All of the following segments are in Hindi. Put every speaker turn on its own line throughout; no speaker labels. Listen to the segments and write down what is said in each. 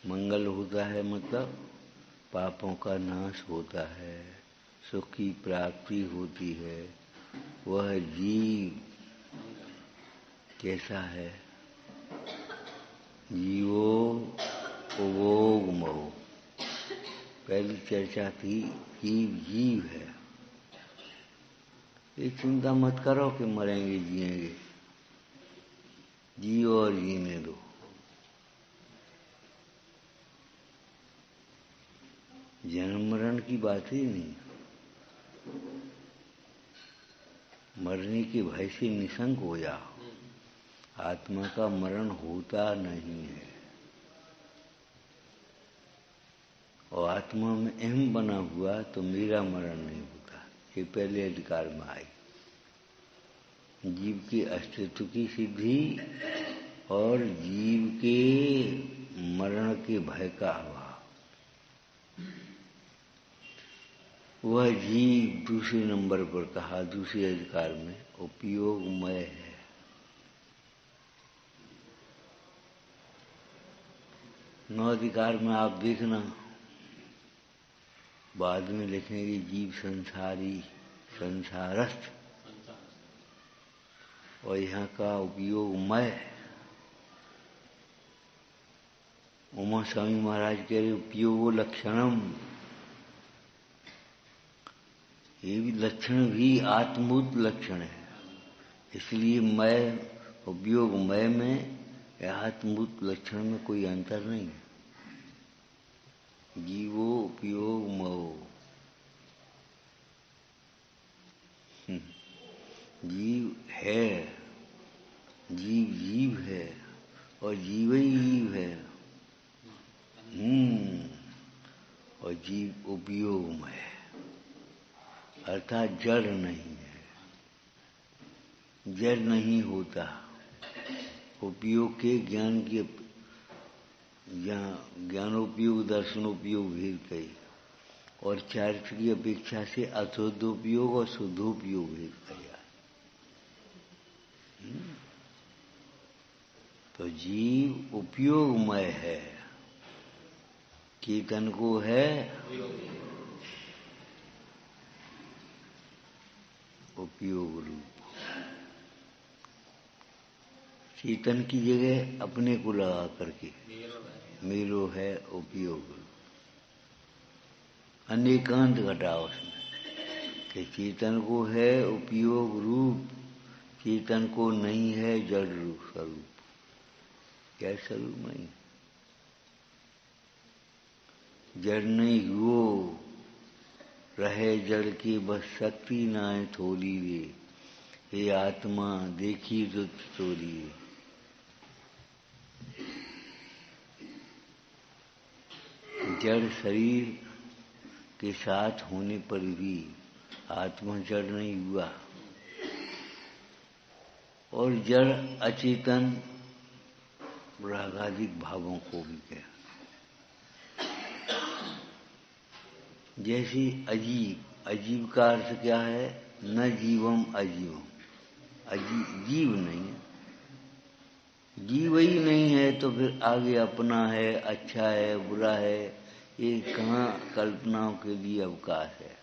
मंगल होता है मतलब पापों का नाश होता है, सुख की प्राप्ति होती है। वह जीव कैसा है? जीवो उपभोग मोह। पहली चर्चा थी जीव जीव है। ये चिंता मत करो कि मरेंगे जिएंगे, जियो और जीने दो। जन्म मरण की बात ही नहीं। मरने के भय से निशंक हो जाओ। आत्मा का मरण होता नहीं है और आत्मा में अहम बना हुआ तो मेरा मरण नहीं होता। ये पहले अधिकार में आई। जीव के अस्तित्व की सिद्धि और जीव के मरण के भय का अभाव। वह जीव दूसरे नंबर पर कहा, दूसरे अधिकार में उपयोगमय है। नौ अधिकार में आप देखना, बाद में लिखेंगे जीव संसारी, संसारस्थ, और यहाँ का उपयोगमय। उमा स्वामी महाराज कह रहे उपयोग लक्षणम। ये भी लक्षण भी आत्मभूत लक्षण है, इसलिए मैं उपयोगमय में या आत्मभूत लक्षण में कोई अंतर नहीं है। जीवो उपयोगमयो। जीव है, जीव जीव है और जीव ही जीव है। और जीव उपयोगमय है, अर्थात जड़ नहीं है, जड़ नहीं होता। उपयोग के ज्ञान के ज्ञानोपयोग दर्शनोपयोग भेद कई और चारित्र की अपेक्षा से अशुद्धोपयोग और शुद्धोपयोग भेद किया। तो जीव उपयोगमय है, चेतन को है उपयोग रूप। चेतन की जगह अपने को लगा करके मेरो है उपयोग। अनेकांत घटा उसमें कि चेतन को है उपयोग रूप, चेतन को नहीं है जड़ रूप स्वरूप। क्या स्वरूप नहीं? जड़ नहीं हुओ, रहे जड़ की बस शक्ति नाय थोड़ी रे। हे आत्मा देखी रुत तोरी। जड़ शरीर के साथ होने पर भी आत्मा जड़ नहीं हुआ और जड़ अचेतन रागादिक भावों को भी क्या, जैसे अजीब, अजीब का अर्थ क्या है? न जीवम अजीवम। जीव नहीं है, जीव ही नहीं है तो फिर आगे अपना है, अच्छा है, बुरा है, ये कहाँ कल्पनाओं के लिए अवकाश है?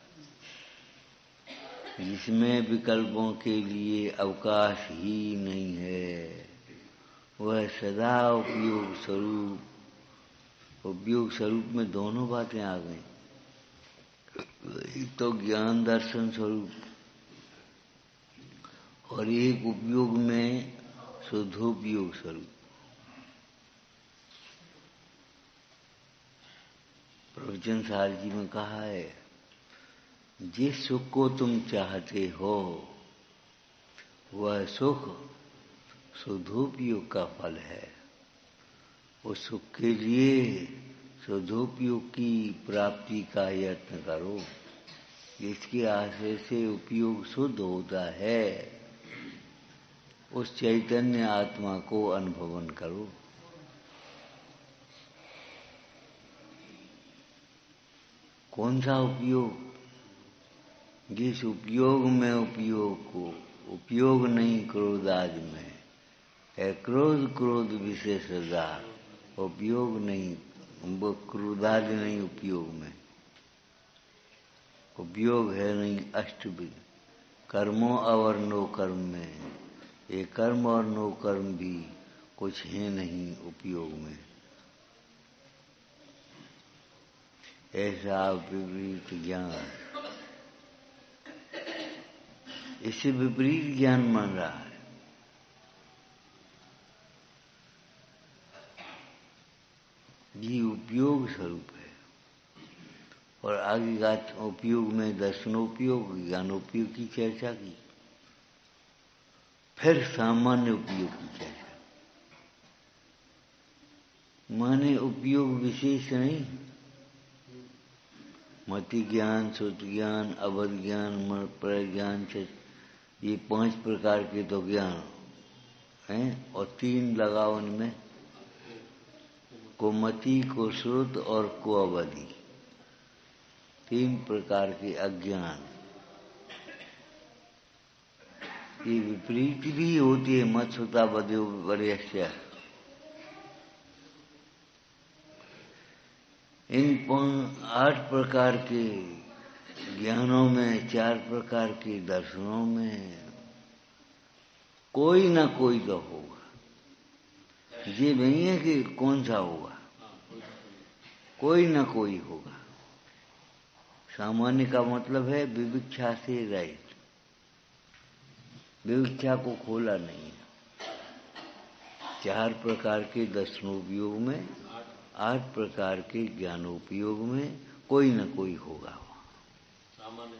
जिसमें विकल्पों के लिए अवकाश ही नहीं है, वह सदा उपयोग स्वरूप। उपयोग स्वरूप में दोनों बातें आ गई। एक तो ज्ञान दर्शन स्वरूप और एक उपयोग में शुद्धोपयोग स्वरूप। प्रवचन सार जी में कहा है, जिस सुख को तुम चाहते हो वह सुख शुद्धोपयोग का फल है। उस सुख के लिए शुद्धोपयोग की प्राप्ति का यत्न करो। जिसके आश्रय से उपयोग शुद्ध होता है उस चैतन्य आत्मा को अनुभवन करो। कौन सा उपयोग? जिस उपयोग में उपयोग को उपयोग नहीं क्रोधादि में है। क्रोध क्रोध विशेष सदा उपयोग नहीं वो क्रोधादि नहीं उपयोग में, उपयोग है नहीं अष्ट कर्मों और नो कर्म में। ये कर्म और नो कर्म भी कुछ है नहीं उपयोग में। ऐसा विपरीत ज्ञान, इसे विपरीत ज्ञान मान रहा है। ये उपयोग स्वरूप है। और आगे का उपयोग में दर्शनोपयोग ज्ञानोपयोग की चर्चा की, फिर सामान्य उपयोग की चर्चा। माने उपयोग विशेष नहीं, मति ज्ञान, श्रुति ज्ञान, अवध ज्ञान, पर ज्ञान, ये 5 प्रकार के तो ज्ञान हैं। और 3 लगाओ उनमें, को मति, को श्रुत और को अवधि। 3 प्रकार के अज्ञान। ये विपरीत भी होती है, मत श्रुता बध्यो वर्यस्य। इन 8 प्रकार के ज्ञानों में, 4 प्रकार के दर्शनों में कोई ना कोई तो होगा। ये नहीं है कि कौन सा होगा, कोई ना कोई होगा। सामान्य का मतलब है विविक्षा से रहित, विविक्षा को खोला नहीं है। 4 प्रकार के दर्शनोपयोग में, 8 प्रकार के ज्ञानोपयोग में कोई न कोई होगा। सामान्य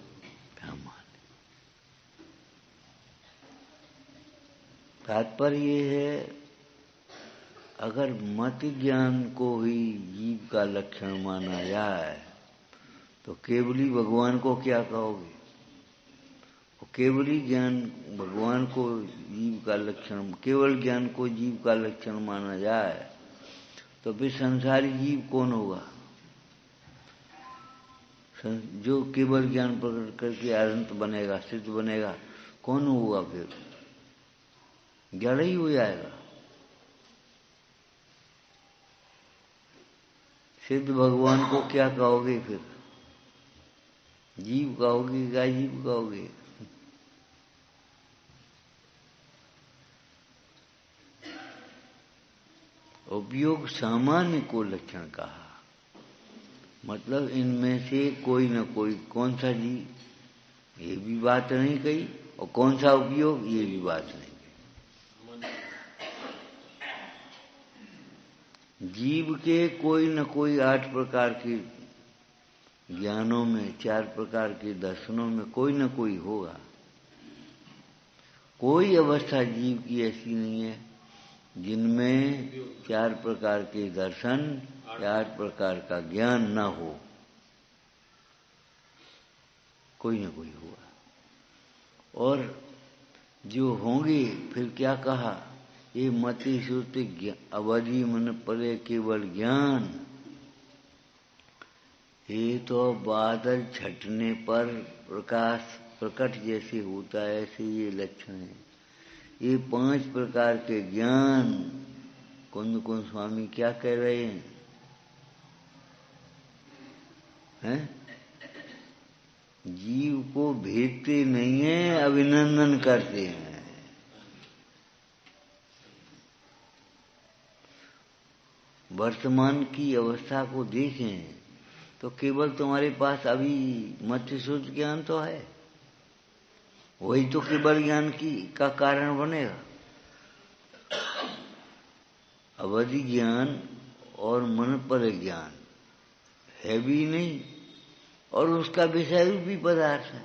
तात्पर्य ये है, अगर मत ज्ञान को ही जीव का लक्षण माना जाए तो केवली भगवान को क्या कहोगे? केवली ज्ञान भगवान को जीव का लक्षण, केवल ज्ञान को जीव का लक्षण माना जाए तो फिर संसारी जीव कौन होगा? जो केवल ज्ञान प्रकट करके अनंत बनेगा, सिद्ध बनेगा, कौन होगा? फिर जड़ ही हो जाएगा। सिद्ध भगवान को क्या कहोगे फिर? जीव कहोगे क्या जीव कहोगे? उपयोग सामान्य को लक्षण कहा, मतलब इनमें से कोई न कोई। कौन सा जीव, ये भी बात नहीं कही, और कौन सा उपयोग, ये भी बात नहीं कही। जीव के कोई न कोई 8 प्रकार के ज्ञानों में, 4 प्रकार के दर्शनों में कोई न कोई होगा। कोई अवस्था जीव की ऐसी नहीं है जिनमें 4 प्रकार के दर्शन या 8 प्रकार का ज्ञान न हो। कोई न कोई होगा। और जो होंगे, फिर क्या कहा? ये मति श्रुति अवधि मन परे केवल ज्ञान। ये तो बादल छटने पर प्रकाश प्रकट जैसे होता है, ऐसे ये लक्षण है। ये 5 प्रकार के ज्ञान कुंद स्वामी क्या कह रहे हैं? जीव को भेदते नहीं है, अभिनंदन करते हैं। वर्तमान की अवस्था को देखें तो केवल तुम्हारे पास अभी मत्स्य शुद्ध ज्ञान तो है, वही तो केवल ज्ञान का कारण बनेगा। अवधि ज्ञान और मन पर ज्ञान है भी नहीं, और उसका विषय रूपी पदार्थ है।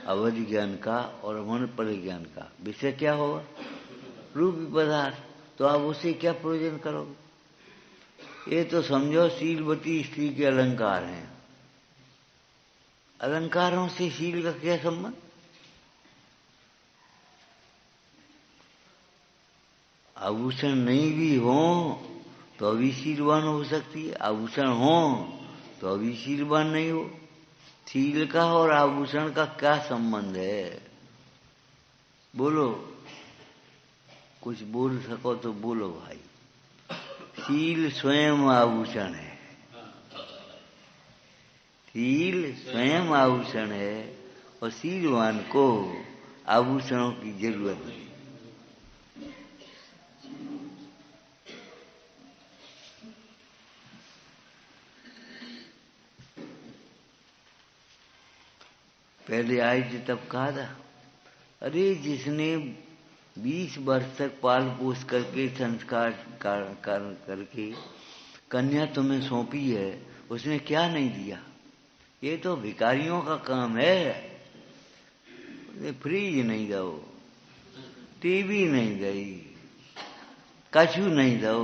अवधि ज्ञान का और मन पर ज्ञान का विषय क्या होगा? रूपी पदार्थ। तो आप उससे क्या प्रयोजन करोगे? ये तो समझो शीलवती स्त्री के अलंकार हैं। अलंकारों से शील का क्या संबंध? आभूषण नहीं भी हो तो अभी शीलवान हो सकती है, आभूषण हो तो अभी शीलवान नहीं हो। शील का और आभूषण का क्या संबंध है? बोलो, कुछ बोल सको तो बोलो भाई। शील स्वयं आभूषण है। शील स्वयं आभूषण है और शीलवान को आभूषणों की जरूरत नहीं। पहले आए थे तब कहा था, अरे जिसने 20 वर्ष तक पाल पोस करके संस्कार करके कन्या तुम्हें सौंपी है, उसने क्या नहीं दिया? ये तो भिखारियों का काम है। फ्रिज नहीं दो, टीवी नहीं गई, कछु नहीं दो,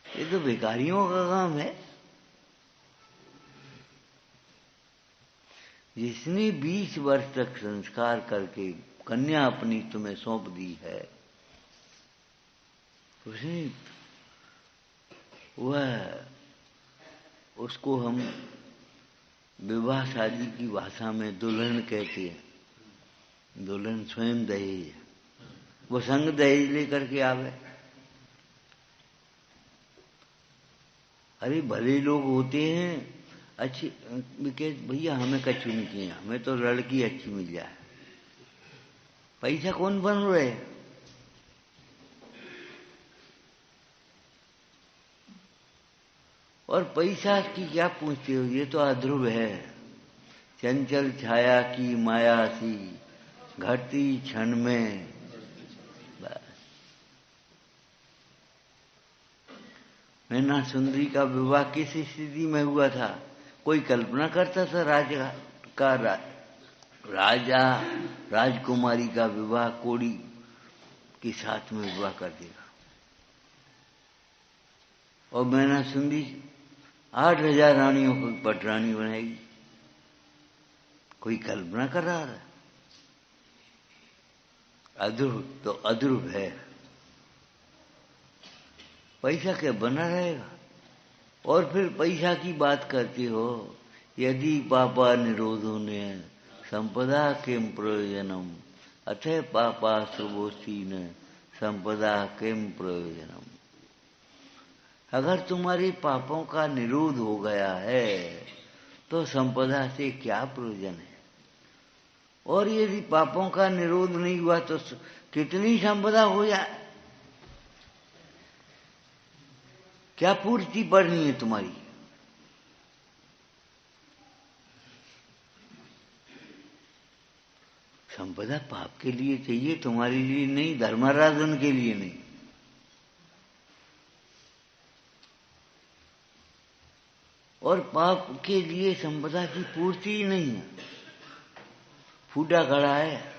ये तो भिखारियों का काम है। जिसने 20 वर्ष तक संस्कार करके कन्या अपनी तुम्हें सौंप दी है, उसको हम विवाह शादी की भाषा में दुल्हन कहते हैं। दुल्हन स्वयं दहेज है, वो संग दहेज लेकर के आवे। अरे भले लोग होते हैं अच्छी, भैया हमें कछु नहीं चाहिए, हमें तो लड़की अच्छी मिल जाए। पैसा कौन बन रहे? और पैसा की क्या पूछते हो? ये तो अध्रुव है। चंचल छाया की माया सी घटती क्षण में। मैना सुंदरी का विवाह किस स्थिति में हुआ था? कोई कल्पना करता था राजा राजकुमारी का विवाह कोड़ी के साथ में विवाह कर देगा? और मैना सुंदरी 8,000 रानियों को पटरानी बनाएगी। कोई कल्पना कर रहा है? अध्रुव तो अध्रुव है। पैसा क्या बना रहेगा? और फिर पैसा की बात करते हो। यदि पापा निरोधो ने संपदा किम प्रयोजनम, अथे पापा सुबोसी ने संपदा किम प्रयोजनम। अगर तुम्हारे पापों का निरोध हो गया है तो संपदा से क्या प्रयोजन है? और यदि पापों का निरोध नहीं हुआ तो कितनी संपदा हो जाए, क्या पूर्ति पड़नी है तुम्हारी? संपदा पाप के लिए चाहिए, तुम्हारे लिए नहीं, धर्माराधन के लिए नहीं। और पाप के लिए संपदा की पूर्ति ही नहीं है। फूटा खड़ा है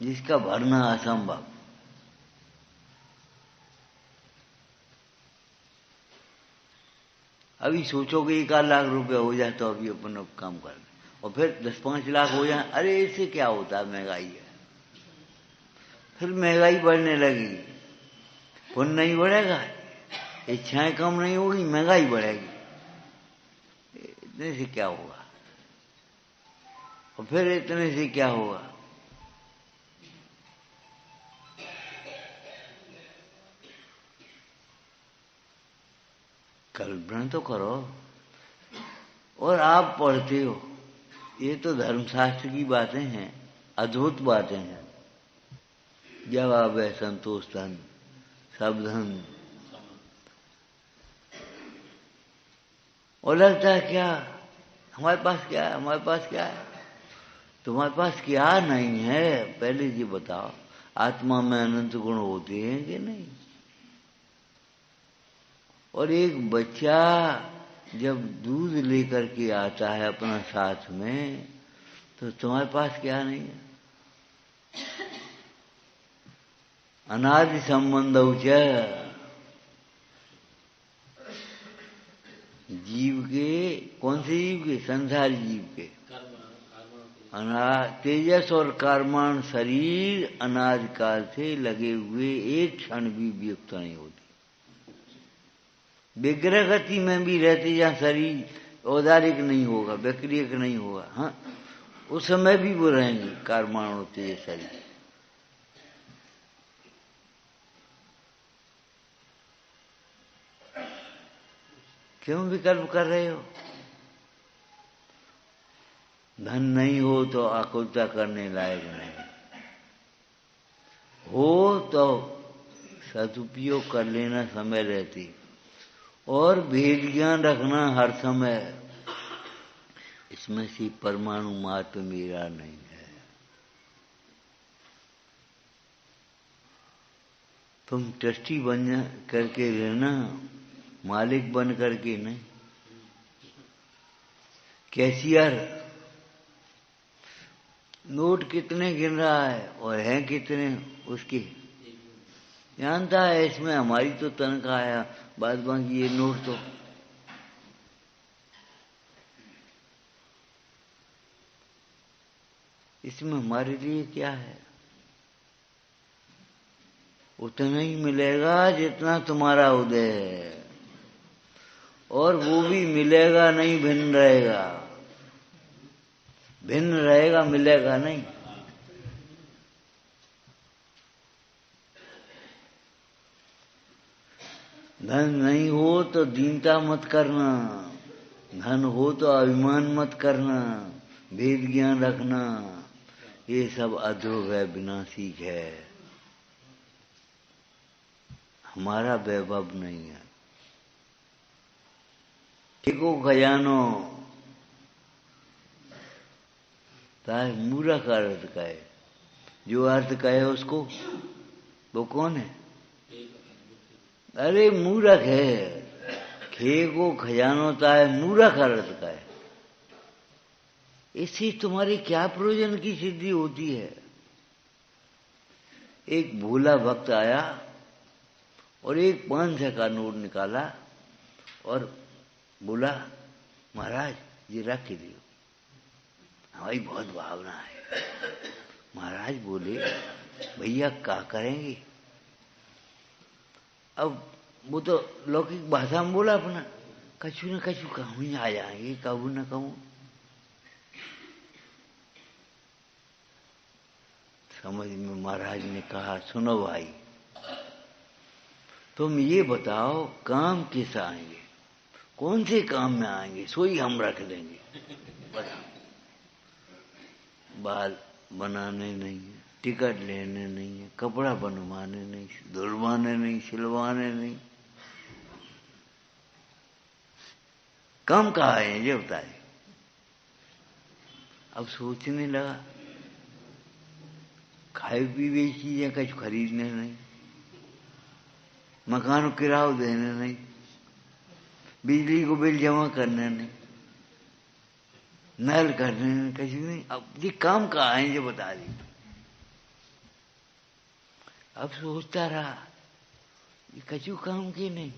जिसका भरना असंभव। अभी सोचोगे 1 लाख रुपया हो जाए तो अभी अपन काम कर, और फिर 10-5 लाख हो जाए, अरे इससे क्या होता है, महंगाई है। फिर महंगाई बढ़ने लगी, पुण्य नहीं बढ़ेगा, इच्छाएं कम नहीं होगी, महंगाई बढ़ेगी। इतने से क्या होगा? और फिर इतने से क्या होगा? कल्पना तो करो। और आप पढ़ते हो, ये तो धर्मशास्त्र की बातें हैं, अद्भुत बातें हैं। जवाब है संतोष धन सब धन। और लगता है क्या हमारे पास क्या है, हमारे पास क्या है? तुम्हारे पास क्या नहीं है पहले ये बताओ। आत्मा में अनंत गुण होते हैं कि नहीं? और एक बच्चा जब दूध लेकर के आता है अपना साथ में, तो तुम्हारे पास क्या नहीं है? अनादि संबंध जीव के, कौन से जीव के? संसारी जीव के। तेजस और कर्मण शरीर अनादि काल से लगे हुए, एक क्षण भी वियुक्त नहीं होती। विग्रह गति में भी रहते, जहाँ शरीर औदारिक नहीं होगा, विक्रियक नहीं होगा, हाँ, उस समय भी वो रहेंगे कर्माण होते हैं शरीर। क्यों विकल्प कर रहे हो? धन नहीं हो तो आकुलता करने लायक नहीं, हो तो सदुपयोग कर लेना समय रहती, और भेद ज्ञान रखना हर समय। इसमें से परमाणु मात्र मेरा नहीं है। तुम ट्रस्टी बन करके रहना, मालिक बन करके नहीं। कैशियर नोट कितने गिन रहा है और हैं कितने उसके जानता है। इसमें हमारी तो तनख्वाह है, बाद बाकी ये नोट तो इसमें हमारे लिए क्या है? उतना ही मिलेगा जितना तुम्हारा उदय है, और वो भी मिलेगा नहीं, भिन्न रहेगा। भिन्न रहेगा, मिलेगा नहीं। धन नहीं हो तो दीनता मत करना, धन हो तो अभिमान मत करना, भेद ज्ञान रखना। ये सब अध्रुव है, विनाशी है, हमारा वैभव नहीं है। देखो खजानो तार मूर्ख अर्थ कहे, जो अर्थ कहे उसको वो कौन है? अरे मूर्ख है। खे को खजानो ताए मूर्ख अर्थ कहे। इससे तुम्हारे क्या प्रयोजन की सिद्धि होती है? एक भोला भक्त आया और एक 500 का नोट निकाला और बोला, महाराज ये रख के दियो, हमारी बहुत भावना है। महाराज बोले, भैया क्या करेंगे? अब वो तो लौकिक भाषा में बोला अपना, कछु न कछु कहूँ आ जाएंगे, कहूँ न कहूँ। समझ में महाराज ने कहा, सुनो भाई, तुम ये बताओ काम किस आएंगे, कौन से काम में आएंगे, सोई हम रख देंगे। बाल बनाने नहीं है, टिकट लेने नहीं है, कपड़ा बनवाने नहीं, धुलवाने नहीं, सिलवाने नहीं, काम कहाँ है ये बताए। अब सोचने लगा, खाए पीवे की चीजें कुछ खरीदने नहीं, मकान किराया देने नहीं, बिजली को बिल जमा करने नहीं, नल करने नहीं, कुछ नहीं। अब ये काम कहाँ है ये बता दी। अब सोचता रहा, ये कछु काम के नहीं।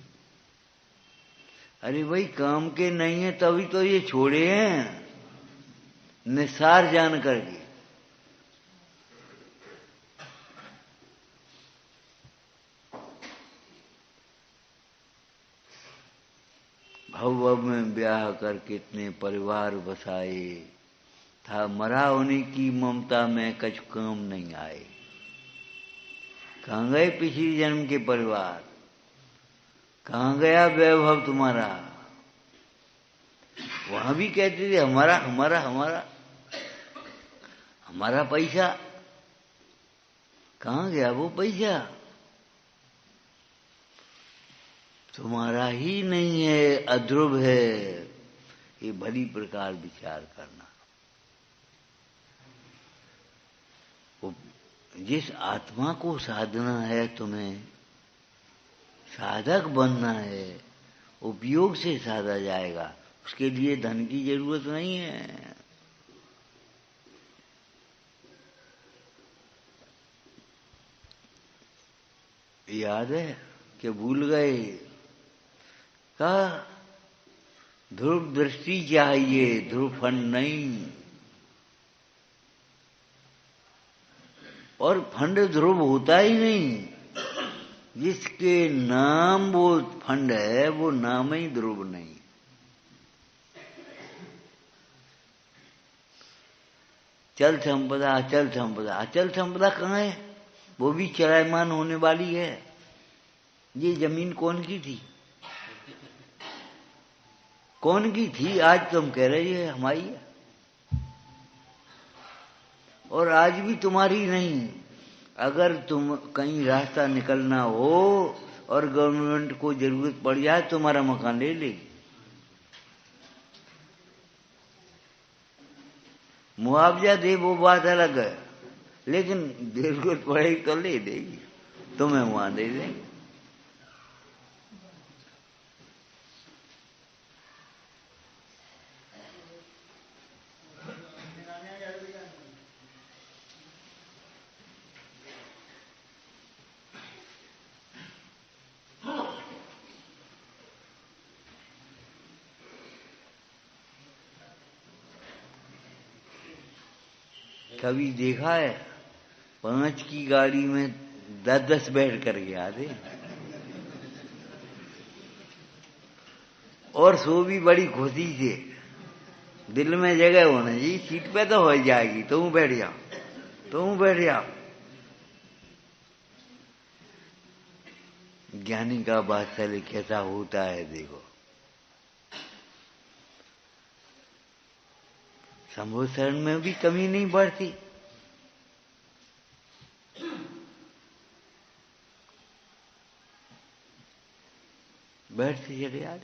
अरे भाई काम के नहीं है तभी तो ये छोड़े हैं, निसार जान करके। भव में ब्याह कर कितने परिवार बसाए, था मरा होने की ममता में कछु काम नहीं आए। कहाँ गए पिछले जन्म के परिवार, कहाँ गया वैभव तुम्हारा? वहां भी कहते थे हमारा हमारा हमारा हमारा पैसा, कहाँ गया वो पैसा? तुम्हारा ही नहीं है, अध्रुव है। ये भली प्रकार विचार करना। वो जिस आत्मा को साधना है, तुम्हें साधक बनना है, उपयोग से साधा जाएगा, उसके लिए धन की जरूरत नहीं है। याद है कि भूल गए? का ध्रुव दृष्टि चाहिए, ध्रुव फंड नहीं। और फंड ध्रुव होता ही नहीं, जिसके नाम वो फंड है वो नाम ही ध्रुव नहीं। चल संपदा, अचल संपदा, अचल संपदा कहाँ है? वो भी चलायमान होने वाली है। ये जमीन कौन की थी? कौन की थी? आज तुम कह रही है हमारी है, और आज भी तुम्हारी नहीं। अगर तुम कहीं रास्ता निकलना हो और गवर्नमेंट को जरूरत पड़ जाए तुम्हारा मकान ले लेगी। मुआवजा दे वो बात अलग है, लेकिन जरूरत पड़ेगी तो ले देगी, तुम्हें वहां दे देंगे। कभी देखा है 5 की गाड़ी में 10-10 बैठ कर गया थे, और सो भी बड़ी खुशी से। दिल में जगह होना जी, सीट पे तो हो जाएगी, तुम बैठ जाओ, तुम बैठ जाओ। ज्ञानी का वात्सल्य कैसा होता है देखो। संभव शरण में भी कमी नहीं बढ़ती। बैठते चले यार,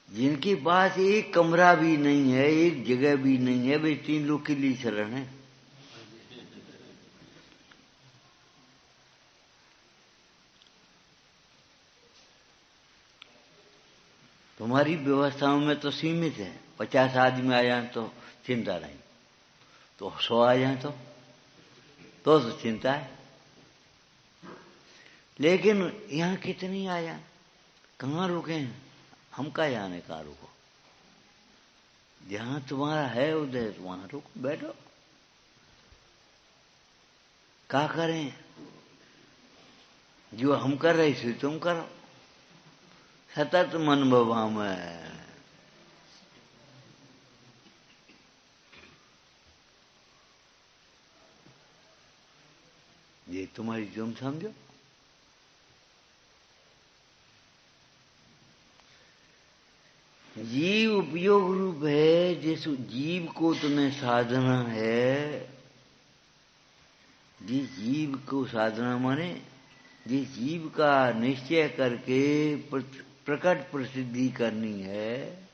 जिनके पास एक कमरा भी नहीं है, एक जगह भी नहीं है, वे 3 लोग के लिए शरण है। तुम्हारी व्यवस्थाओं में तो सीमित है। 50 आदमी आ जाए तो चिंता नहीं, तो 100 आ जाए तो चिंता है। लेकिन यहाँ कितनी आ जाए, कहाँ रुके हैं हम? का जाने कहाँ रुको। जहां तुम्हारा है उधर वहां रुको, बैठो। क्या करें? जो हम कर रहे इसे तुम करो, सतत मन भवा में। ये तुम्हारी तुम समझो। जीव उपयोग रूप है। जिस जीव को तुम्हें साधना है, जिस जीव को साधना माने जिस जीव का निश्चय करके प्रकट प्रसिद्धि करनी है,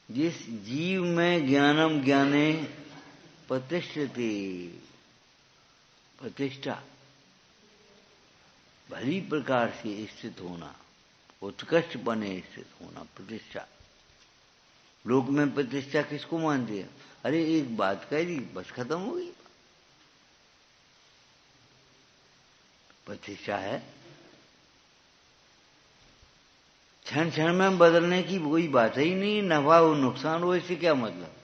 जिस जीव में ज्ञानम ज्ञाने प्रतिष्ठते, प्रतिष्ठा भली प्रकार से स्थित होना, उत्कृष्ट बने स्थित होना, प्रतिष्ठा। लोक में प्रतिष्ठा किसको मानते हैं? अरे एक बात कह दी बस खत्म हो गई, प्रतिष्ठा है। क्षण क्षण में बदलने की कोई बात ही नहीं, नफा हो नुकसान हो, इससे क्या मतलब।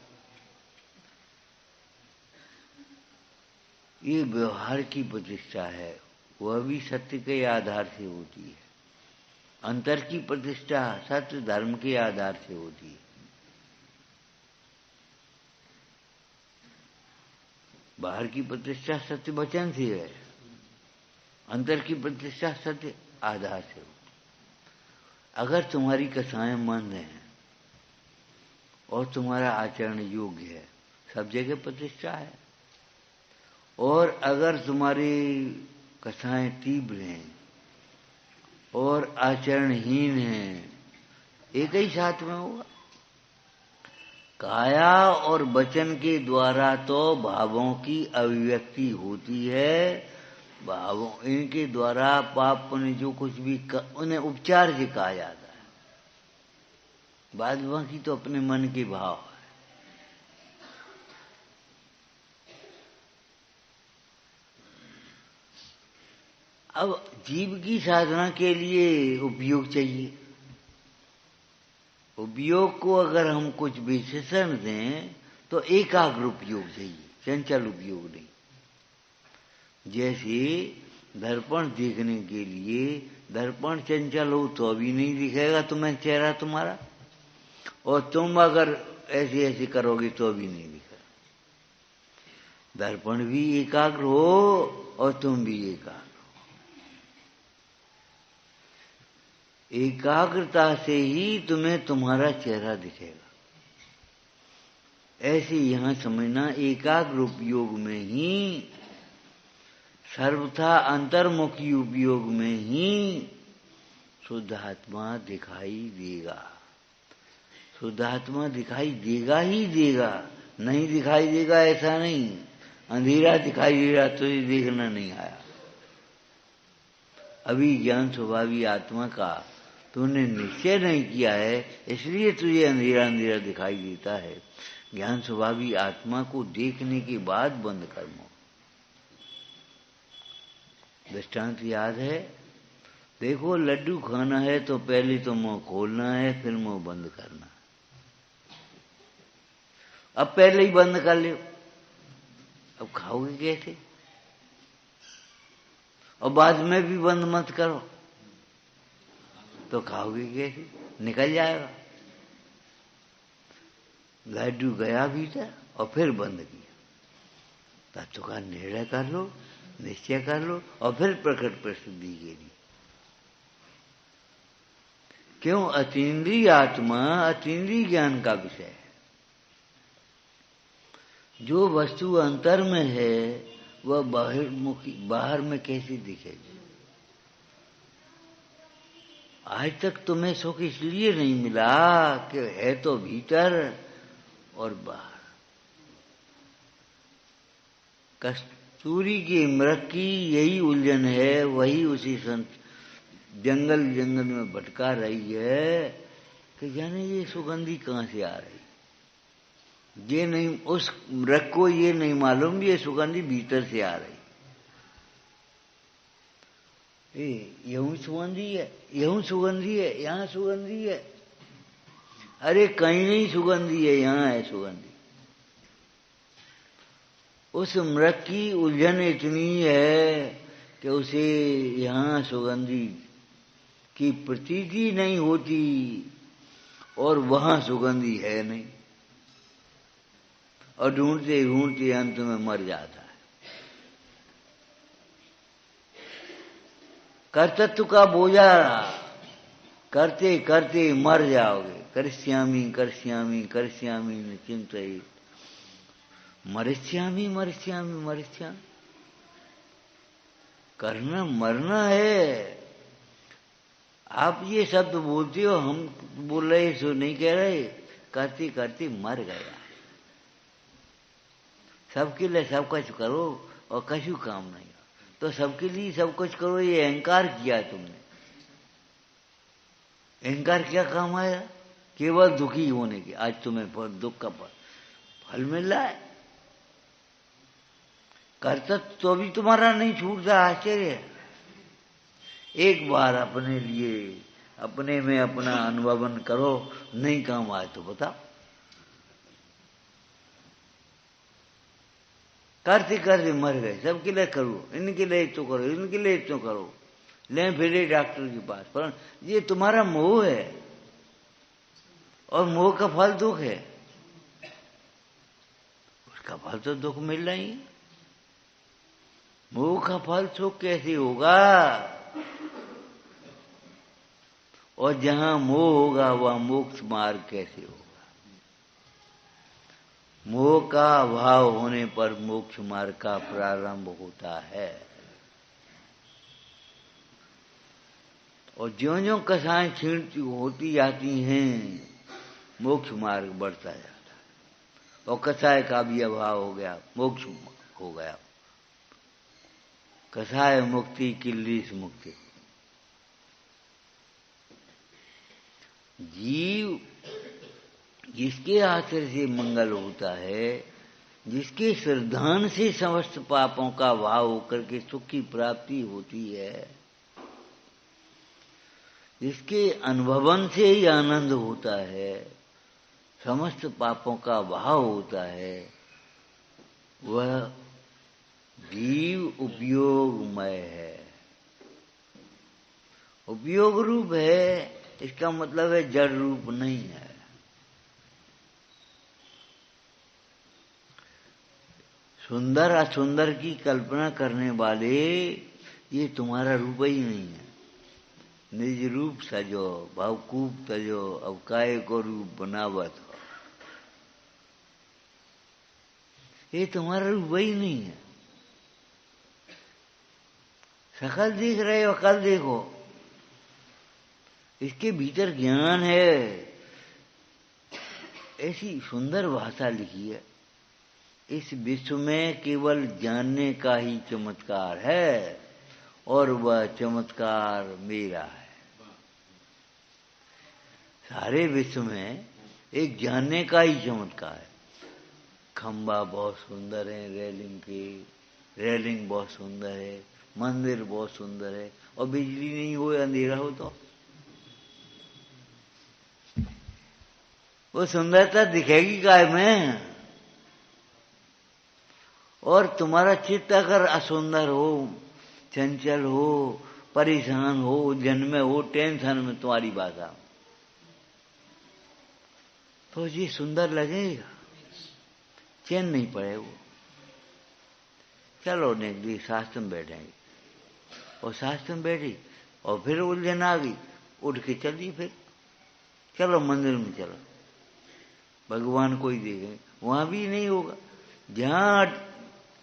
ये व्यवहार की प्रतिष्ठा है, वह भी सत्य के आधार से होती है। अंतर की प्रतिष्ठा सत्य धर्म के आधार से होती है। बाहर की प्रतिष्ठा सत्य वचन से है, अंतर की प्रतिष्ठा सत्य आधार से हो। अगर तुम्हारी कथाएं मंद हैं और तुम्हारा आचरण योग्य है, सब जगह प्रतिष्ठा है। और अगर तुम्हारी कथाएं तीव्र हैं और आचरणहीन हैं, एक ही साथ में होगा। काया और वचन के द्वारा तो भावों की अभिव्यक्ति होती है। भावों इनके द्वारा पाप पुण्य जो कुछ भी उन्हें उपचार से कहा जाता है। बाद बाकी तो अपने मन के भाव है। अब जीव की साधना के लिए उपयोग चाहिए। उपयोग को अगर हम कुछ विशेषण दें तो एकाग्र उपयोग चाहिए, चंचल उपयोग नहीं। जैसे दर्पण देखने के लिए दर्पण चंचल हो तो अभी नहीं दिखेगा तुम्हें चेहरा तुम्हारा, और तुम अगर ऐसे ऐसे करोगे तो अभी नहीं दिखेगा। दर्पण भी एकाग्र हो और तुम भी एकाग्र हो। एकाग्रता से ही तुम्हें तुम्हारा चेहरा दिखेगा। ऐसे यहां समझना, एकाग्र उपयोग में ही, सर्वथा अंतर्मुखी उपयोग में ही शुद्ध आत्मा दिखाई देगा। शुद्ध आत्मा दिखाई देगा ही देगा, नहीं दिखाई देगा ऐसा नहीं। अंधेरा दिखाई दे रहा तो ये देखना नहीं आया। अभी ज्ञान स्वभावी आत्मा का तूने निश्चय नहीं किया है, इसलिए तुझे अंधेरा अंधेरा दिखाई देता है। ज्ञान स्वभावी आत्मा को देखने के बाद बंद कर मुंह। दृष्टांत याद है? देखो, लड्डू खाना है तो पहले तो मुंह खोलना है, फिर मुंह बंद करना। अब पहले ही बंद कर लो, अब खाओगे कैसे? और बाद में भी बंद मत करो तो खाओगे कैसे? निकल जाएगा। लड्डू गया भीतर और फिर बंद किया, तत्व का निर्णय कर लो, निश्चय कर लो और फिर प्रकट प्रसिद्धि के लिए। क्यों? अतीन्द्रिय आत्मा अतीन्द्रिय ज्ञान का विषय है। जो वस्तु अंतर में है वह बाहर में कैसे दिखेगी? आज तक तुम्हें सुख इसलिए नहीं मिला कि है तो भीतर और बाहर। कस्तूरी की मृग की यही उलझन है, वही उसी जंगल में भटका रही है कि जाने ये सुगंधी कहां से आ रही। ये नहीं, उस मृग को ये नहीं मालूम ये सुगंधी भीतर से आ रही। यूं सुगंधी है, यूं सुगंधी है, यहां सुगंधी है। अरे कहीं नहीं सुगंधी है, यहां है सुगंधी। उस मृग की उलझन इतनी है कि उसे यहां सुगंधी की प्रतीति नहीं होती और वहां सुगंधी है नहीं, और ढूंढते ढूंढते अंत में मर जाता है। कर्तृत्व का बोझा करते करते मर जाओगे। करिष्यामि करिष्यामि करिष्यामि न चिंतयेत्, मरिष्यामि मरिष्यामि मरिष्यामि। करना मरना है। आप ये शब्द बोलते हो, हम बोल रहे सो नहीं कह रहे। करते करते मर गया। सबके लिए सब कुछ करो और कछु काम नहीं हो, तो सबके लिए सब कुछ करो, ये अहंकार किया तुमने। अहंकार क्या काम आया? केवल दुखी होने के। आज तुम्हें दुख का फल मिल रहा है। कर्तव्य तो भी तुम्हारा नहीं छूटता। आश्चर्य है। एक बार अपने लिए, अपने में अपना अनुभवन करो, नहीं काम आए तो बताओ। करते करते मर गए। सबके लिए करो, इनके लिए तो करो, इनके लिए तो करो, ले फिरे डॉक्टर के पास। पर ये तुम्हारा मोह है, और मोह का फल दुख है। उसका फल तो दुख मिल रहा ही है। मोह का फल सुख कैसे होगा? और जहां मोह होगा वहां मोक्ष मार्ग कैसे होगा? मोह का अभाव होने पर मोक्ष मार्ग का प्रारंभ होता है। और ज्यों-ज्यों कसाएं छींटती होती जाती हैं, मोक्ष मार्ग बढ़ता जाता है। और कसाय का भी अभाव हो गया, मोक्ष हो गया। कसाय मुक्ति किल्लीस मुक्ति। जीव जिसके आश्रय से मंगल होता है, जिसके श्रद्धान से समस्त पापों का भाव होकर के सुख की प्राप्ति होती है, जिसके अनुभवन से ही आनंद होता है, समस्त पापों का भाव होता है, वह जीव उपयोगमय है। उपयोग रूप है, इसका मतलब है जड़ रूप नहीं है। सुंदर असुंदर की कल्पना करने वाले, ये तुम्हारा रूप ही नहीं है। निज रूप सजो भावकूप तजो, अब काय को रूप बनावत हो। ये तुम्हारा रूप वही नहीं है। शकल देख रहे हो, अकल देखो, इसके भीतर ज्ञान है। ऐसी सुंदर भाषा लिखी है, इस विश्व में केवल जानने का ही चमत्कार है और वह चमत्कार मेरा है। सारे विश्व में एक जानने का ही चमत्कार है। खंबा बहुत सुंदर है, रेलिंग बहुत सुंदर है, मंदिर बहुत सुंदर है, और बिजली नहीं हो, अंधेरा हो तो वो सुंदरता दिखेगी काय में। और तुम्हारा चित्त अगर असुंदर हो, चंचल हो, परेशान हो, उलझन में हो, टेंशन में तुम्हारी बात आ, तो ये सुंदर लगेगा, चैन नहीं पड़े वो। चलो नेक शास्त्र में बैठेंगे, और शास्त्र में बैठी और फिर उलझन आ गई, उठ के चली, फिर चलो मंदिर में चलो, भगवान को ही देखेंगे। वहां भी नहीं होगा। जहां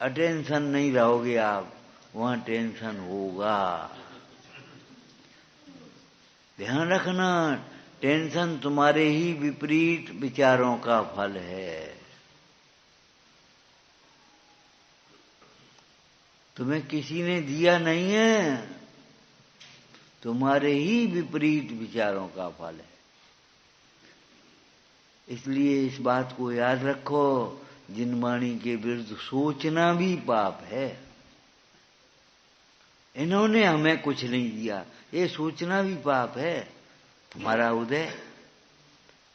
अटेंशन नहीं रहोगे आप, वहां टेंशन होगा। ध्यान रखना, टेंशन तुम्हारे ही विपरीत विचारों का फल है। तुम्हें किसी ने दिया नहीं है, तुम्हारे ही विपरीत विचारों का फल है। इसलिए इस बात को याद रखो, जिन वाणी के विरुद्ध सोचना भी पाप है। इन्होंने हमें कुछ नहीं दिया, ये सोचना भी पाप है। तुम्हारा उदय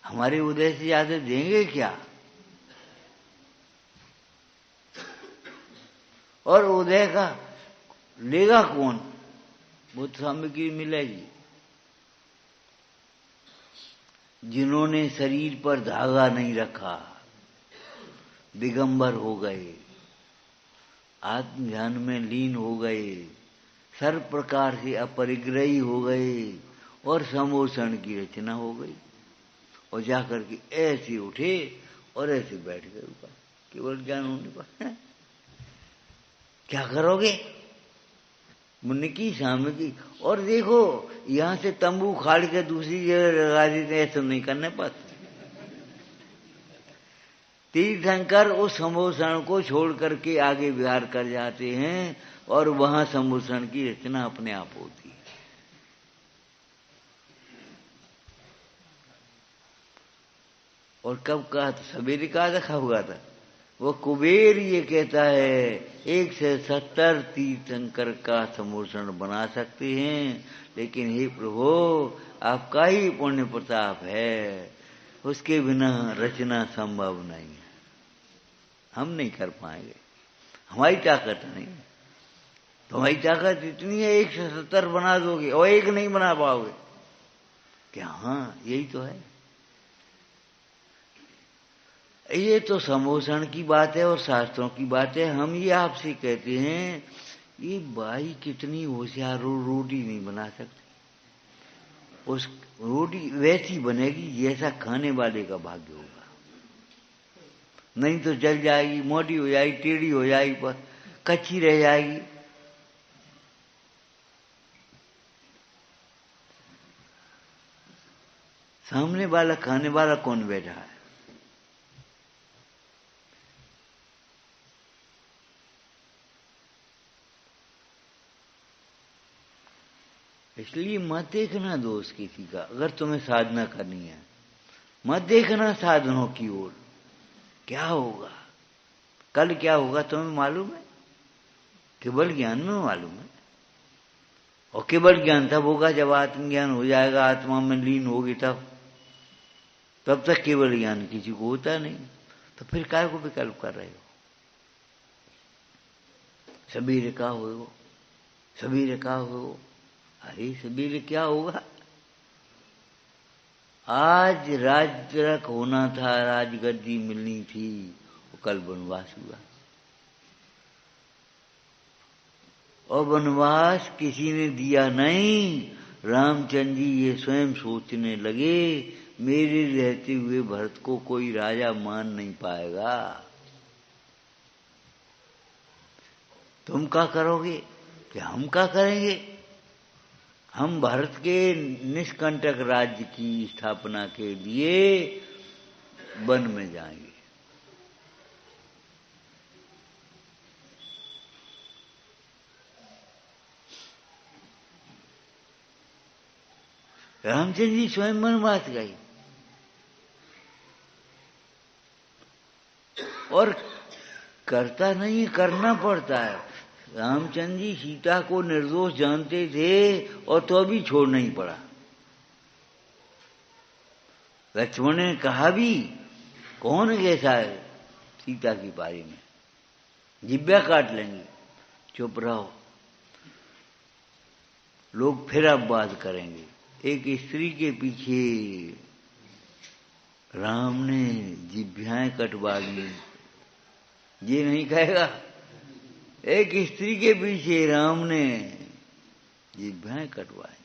हमारे उदय से ज्यादा देंगे क्या? और उदय का लेगा कौन? बुद्ध सामग्री मिलेगी। जिन्होंने शरीर पर धागा नहीं रखा, दिगंबर हो गए, आत्म ध्यान में लीन हो गए, सर्व प्रकार से अपरिग्रही हो गए, और समोषण की रचना हो गई, और जाकर के ऐसे उठे और ऐसे बैठ गए ऊपर, केवल ज्ञान होने पर। क्या करोगे? मुनि की सामग्री। और देखो, यहां से तंबू खाड़ के दूसरी जगह लगा देते, ऐसा नहीं करने पर। तीर्थंकर उस संभूषण को छोड़ करके आगे विहार कर जाते हैं, और वहां संभूषण की रचना अपने आप होती है। और कब कहा था? सवेरे कहा रखा हुआ था। वो कुबेर ये कहता है 170 तीर्थंकर का संभूषण बना सकते हैं, लेकिन हे प्रभु, आपका ही पुण्य प्रताप है, उसके बिना रचना संभव नहीं है। हम नहीं कर पाएंगे, हमारी ताकत नहीं। तुम्हारी ताकत इतनी है 170 बना दोगे, और एक नहीं बना पाओगे क्या? हाँ, यही तो है। ये तो संभूषण की बात है और शास्त्रों की बात है। हम ये आपसे कहते हैं, ये बाई कितनी होशियार हो, रोटी नहीं बना सकती। उस रोटी वैसी बनेगी जैसा खाने वाले का भाग्य होगा, नहीं तो जल जाएगी, मोटी हो जाएगी, टेढ़ी हो जाएगी, पर कच्ची रह जाएगी। सामने वाला खाने वाला कौन बैठा है? इसलिए मत देखना दोस्त किसी का। अगर तुम्हें साधना करनी है, मत देखना साधनों की ओर। क्या होगा कल, क्या होगा तुम्हें मालूम है? केवल ज्ञान में मालूम है। और केवल ज्ञान तब होगा जब आत्मज्ञान हो जाएगा, आत्मा में लीन होगी तब तक केवल ज्ञान किसी को होता नहीं। तो फिर काय को विकल्प कर रहे हो? सबीर का हो, सबीर का हो। अरे सबीर क्या होगा? आज राजतिलक होना था, राजगद्दी मिलनी थी, वो कल वनवास हुआ। और वनवास किसी ने दिया नहीं, रामचंद्र जी ये स्वयं सोचने लगे, मेरे रहते हुए भरत को कोई राजा मान नहीं पाएगा। तुम क्या करोगे कि हम क्या करेंगे? हम भारत के निष्कंटक राज्य की स्थापना के लिए वन में जाएंगे। रामचंद्र जी स्वयं मन बात गई और करता नहीं, करना पड़ता है। रामचंद्र जी सीता को निर्दोष जानते थे और तो भी छोड़ना ही पड़ा। लक्ष्मण ने कहा भी, कौन कैसा है सीता की बारी में, जिब्या काट लेंगे, चुप रहो, लोग फिर अब बात करेंगे। एक स्त्री के पीछे राम ने जिभ्याएं कटवा ली, ये नहीं कहेगा। एक स्त्री के पीछे राम ने जिभ्याएं कटवाई,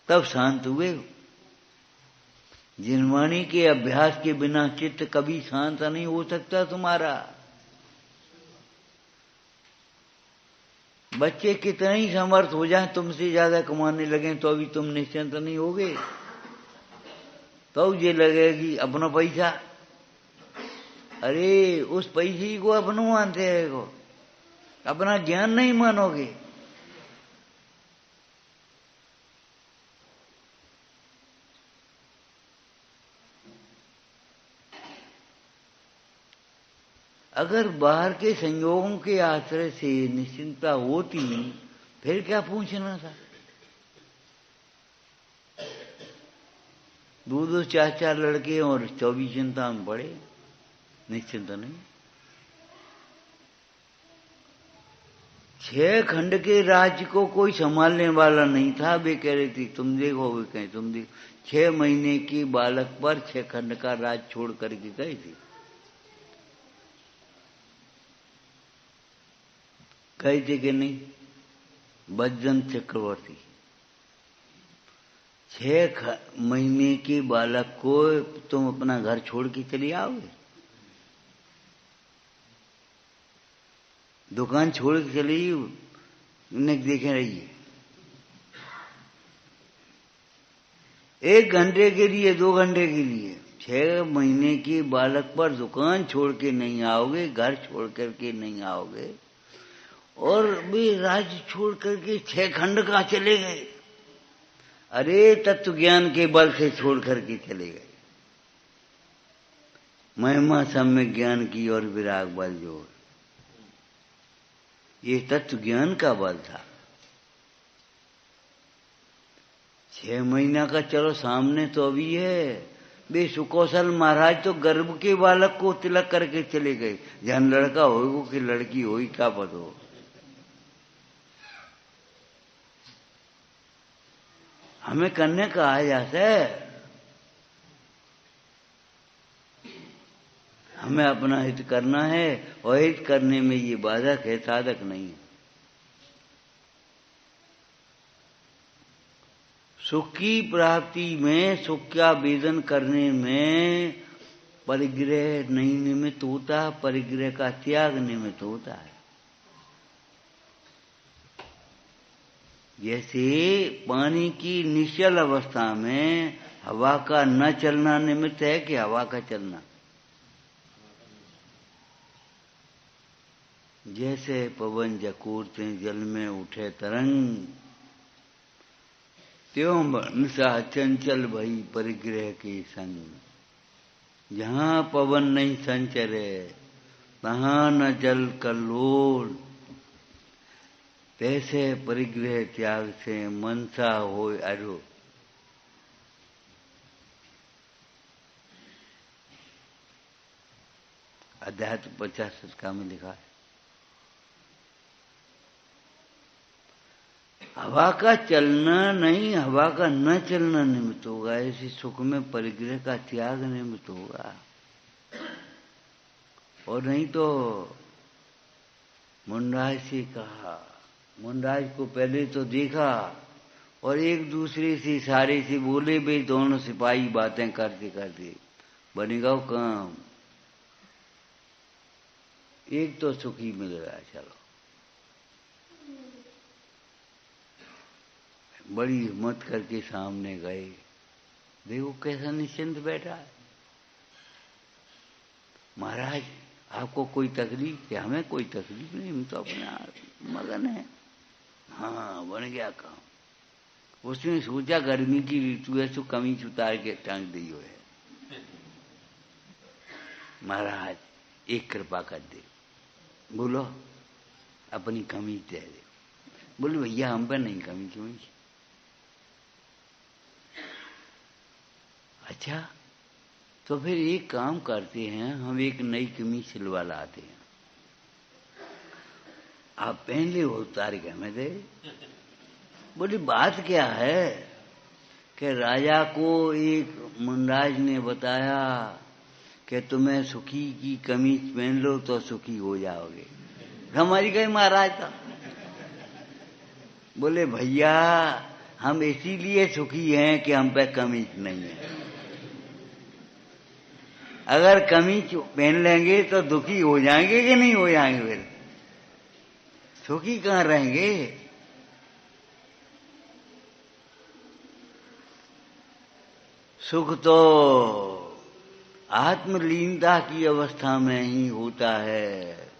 तब शांत हुए। जिनवाणी के अभ्यास के बिना चित्त कभी शांत नहीं हो सकता तुम्हारा। बच्चे कितने ही समर्थ हो जाएं, तुमसे ज्यादा कमाने लगे तो अभी तुम निश्चिंत नहीं होगे। तो ये लगेगी अपना पैसा, अरे उस पैसे को अपना मानते रहेगो, अपना ज्ञान नहीं मानोगे। अगर बाहर के संयोगों के आश्रय से निश्चिंता होती फिर क्या पूछना था। दो चार लड़के और 24 चिंता में पड़े, निश्चिंत नहीं। 6 खंड के राज्य को कोई संभालने वाला नहीं था। वे कह रही थी तुम देखो, वे कहें तुम देखो। 6 महीने की बालक पर 6 खंड का राज छोड़ करके गई थी। कही थी कि नहीं, बज्जन चक्रवर्ती 6 महीने के बालक को तुम अपना घर छोड़ के चली आओगे, दुकान छोड़ के चली उन्हें देखे रहिए। 1 घंटे के लिए, 2 घंटे के लिए 6 महीने के बालक पर दुकान छोड़ के नहीं आओगे, घर छोड़ करके नहीं आओगे, और भी राज्य छोड़ करके 6 खंड का चले गए। अरे तत्व ज्ञान के बल से छोड़ करके चले गए। महिमा सम्यक ज्ञान की और विराग बल जोड़, ये तत्व ज्ञान का बल था। 6 महीना का चलो सामने तो अभी है। वे सुकौशल महाराज तो गर्भ के बालक को तिलक करके चले गए। जहां लड़का होगा कि लड़की होगी क्या पता हो। हमें करने का आ जाता है, हमें अपना हित करना है और हित करने में ये बाधक है, साधक नहीं है। सुख की प्राप्ति में, सुख का वेदन करने में परिग्रह नहीं निमित्त होता, परिग्रह का त्याग निमित्त होता है। जैसे पानी की निश्चल अवस्था में हवा का न चलना निमित्त है कि हवा का चलना। जैसे पवन जकूरते जल में उठे तरंग, त्यों मन सा चंचल भई परिग्रह के संग। जहां पवन नहीं संचरे तहां न जल कल्लोल, तैसे परिग्रह त्याग से मनसा होय अरो। अध्यात्म 50 का में लिखा है। हवा का चलना नहीं, हवा का न चलना निमित्त होगा। ऐसे सुख में परिग्रह का त्याग निमित्त होगा, और नहीं तो मुंडा से कहा मुनराज को पहले तो देखा और एक दूसरे से इशारे से बोले, वे दोनों सिपाही बातें करते करते बनेगा वो काम। एक तो सुखी मिल रहा, चलो बड़ी हिम्मत करके सामने गए। देखो कैसा निश्चिंत बैठा है। महाराज आपको कोई तकलीफ? क्या हमें कोई तकलीफ नहीं, हम तो अपने मगन है। हाँ बन गया काम। उसने सोचा गर्मी की ऋतु है तो कमीज उतार के टांग दी है। महाराज एक कृपा कर दे, बोलो अपनी कमीज दे दे। बोले भैया हम पर नहीं कमीज वमीज। अच्छा तो फिर एक काम करते हैं, हम एक नई कमीज सिलवा लाते हैं, आप पहन ले, वो उतार के हमें दे। बोली बात क्या है कि राजा को एक मुनराज ने बताया कि तुम्हें सुखी की कमीज पहन लो तो सुखी हो जाओगे। हमारी कहीं महाराज था। बोले भैया हम इसीलिए सुखी हैं कि हम पे कमीज नहीं है। अगर कमीज पहन लेंगे तो दुखी हो जाएंगे कि नहीं हो जाएंगे? फिर सुखी कहाँ रहेंगे? सुख तो आत्मलीनता की अवस्था में ही होता है,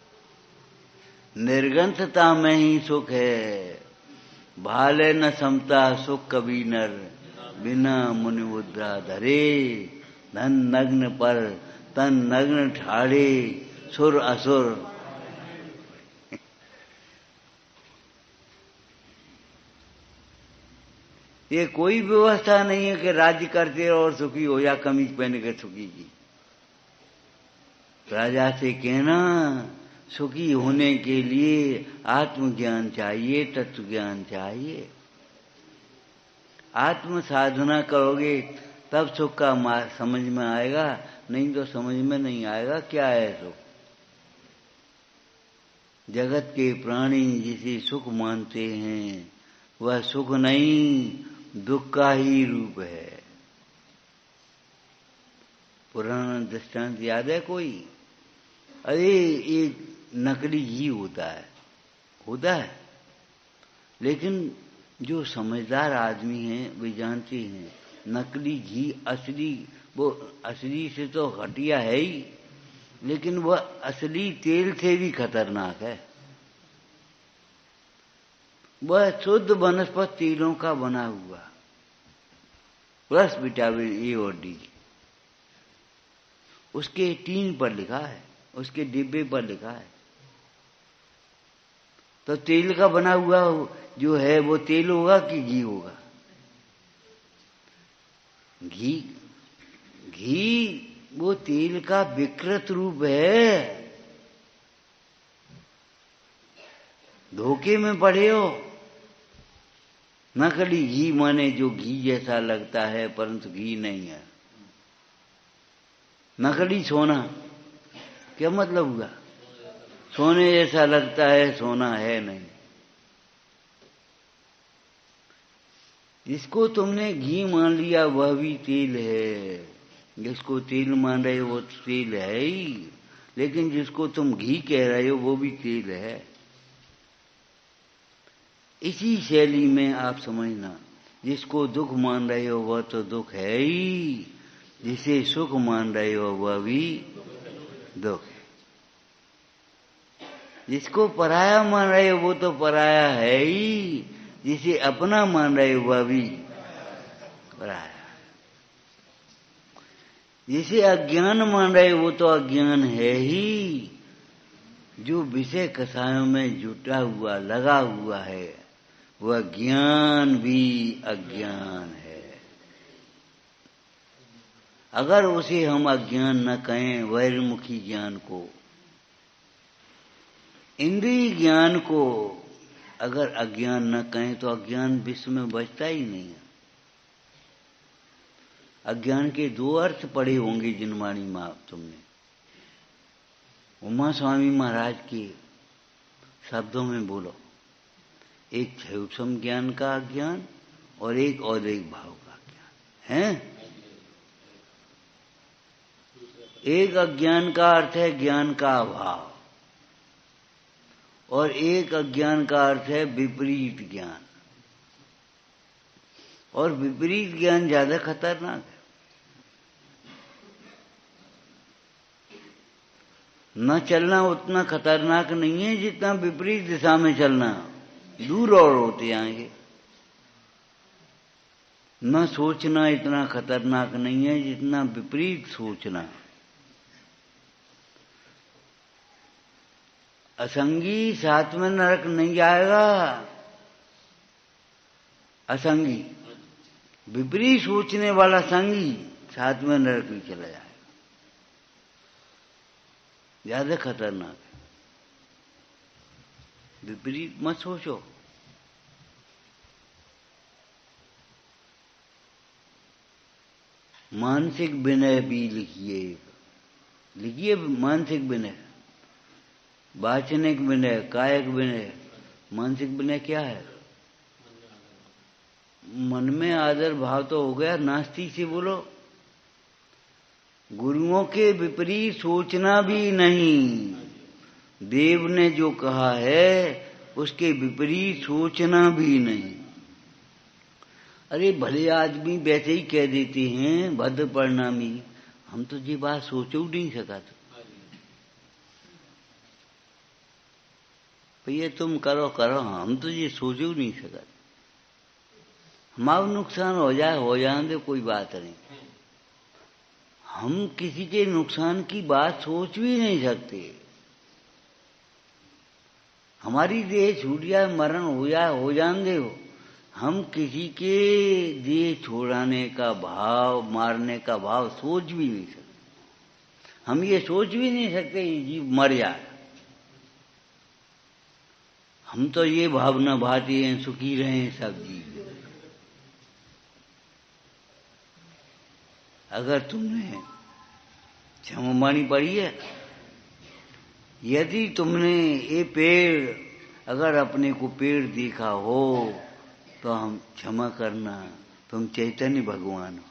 निर्गंथता में ही सुख है। भाले न समता सुख कभी नर, बिना मुनि मुद्रा धरे। धन नग्न पर तन नग्न ठाड़े, सुर असुर। ये कोई व्यवस्था नहीं है कि राज्य करते और सुखी हो या कमीज पहन के सुखी की। राजा से कहना सुखी होने के लिए आत्मज्ञान चाहिए, तत्व ज्ञान चाहिए। आत्म साधना करोगे तब सुख का समझ में आएगा, नहीं तो समझ में नहीं आएगा क्या है सुख। जगत के प्राणी जिसे सुख मानते हैं वह सुख नहीं, दुख का ही रूप है। पुराना दृष्टांत याद है कोई? अरे एक नकली घी होता है, लेकिन जो समझदार आदमी हैं वे जानते हैं नकली घी असली, वो असली से तो घटिया है ही, लेकिन वह असली तेल से भी खतरनाक है। वह शुद्ध वनस्पति तेलों का बना हुआ, प्लस विटामिन ए और डी। उसके टीन पर लिखा है, उसके डिब्बे पर लिखा है। तो तेल का बना हुआ जो है वो तेल होगा कि घी होगा? घी वो तेल का विकृत रूप है। धोखे में पड़े हो। नकली घी माने जो घी जैसा लगता है परंतु घी नहीं है। नकली सोना क्या मतलब हुआ? सोने जैसा लगता है, सोना है नहीं। जिसको तुमने घी मान लिया वह भी तेल है, जिसको तेल मान रहे हो वो तेल है ही, लेकिन जिसको तुम घी कह रहे हो वो भी तेल है। इसी शैली में आप समझना, जिसको दुख मान रहे हो वह तो दुख है ही, जिसे सुख मान रहे हो वह भी दुख है। जिसको पराया मान रहे हो वो तो पराया है ही, जिसे अपना मान रहे हो वह भी पराया। जिसे अज्ञान मान रहे हो वो तो अज्ञान है ही, जो विषय कसायों में जुटा हुआ लगा हुआ है वह ज्ञान भी अज्ञान है। अगर उसे हम अज्ञान न कहें, वैरमुखी ज्ञान को, इंद्रिय ज्ञान को अगर अज्ञान न कहें तो अज्ञान विश्व में बचता ही नहीं है। अज्ञान के दो अर्थ पढ़े होंगे जिनवाणी मां तुमने। उमा स्वामी महाराज के शब्दों में बोलो, एक क्षयोपम ज्ञान का अज्ञान और एक औदैहिक भाव का ज्ञान है। एक अज्ञान का अर्थ है ज्ञान का अभाव और एक अज्ञान का अर्थ है विपरीत ज्ञान। और विपरीत ज्ञान ज्यादा खतरनाक है। न चलना उतना खतरनाक नहीं है जितना विपरीत दिशा में चलना, दूर और होते आएंगे। न सोचना इतना खतरनाक नहीं है जितना विपरीत सोचना। असंगी साथ में नरक नहीं जाएगा, असंगी विपरीत सोचने वाला संगी साथ में नरक भी चला जाएगा। ज्यादा खतरनाक है। विपरीत मत सोचो। मानसिक विनय भी लिखिए मानसिक विनय, वाचनिक विनय, कायिक विनय। मानसिक विनय क्या है? मन में आदर भाव तो हो गया, नास्ती से बोलो। गुरुओं के विपरीत सोचना भी नहीं। देव ने जो कहा है उसके विपरीत सोचना भी नहीं। अरे भले आदमी वैसे ही कह देते हैं भद्र परिणामी, हम तो ये बात सोचो नहीं सका था। भैया तुम करो करो, हम तो ये सोचो नहीं सका। हमारा नुकसान हो जाए तो कोई बात नहीं। हम किसी के नुकसान की बात सोच भी नहीं सकते। हमारी देह छूट जाए, मरण हो जान दे हो, हम किसी के देह छोड़ाने का भाव, मारने का भाव सोच भी नहीं सकते। हम ये सोच भी नहीं सकते ये जीव मर जाए। हम तो ये भावना भाती हैं सुखी रहें सब जीव। अगर तुमने क्षमावाणी पढ़ी है, यदि तुमने ये पेड़, अगर अपने को पेड़ देखा हो तो हम क्षमा करना, तुम चैतन्य भगवान हो।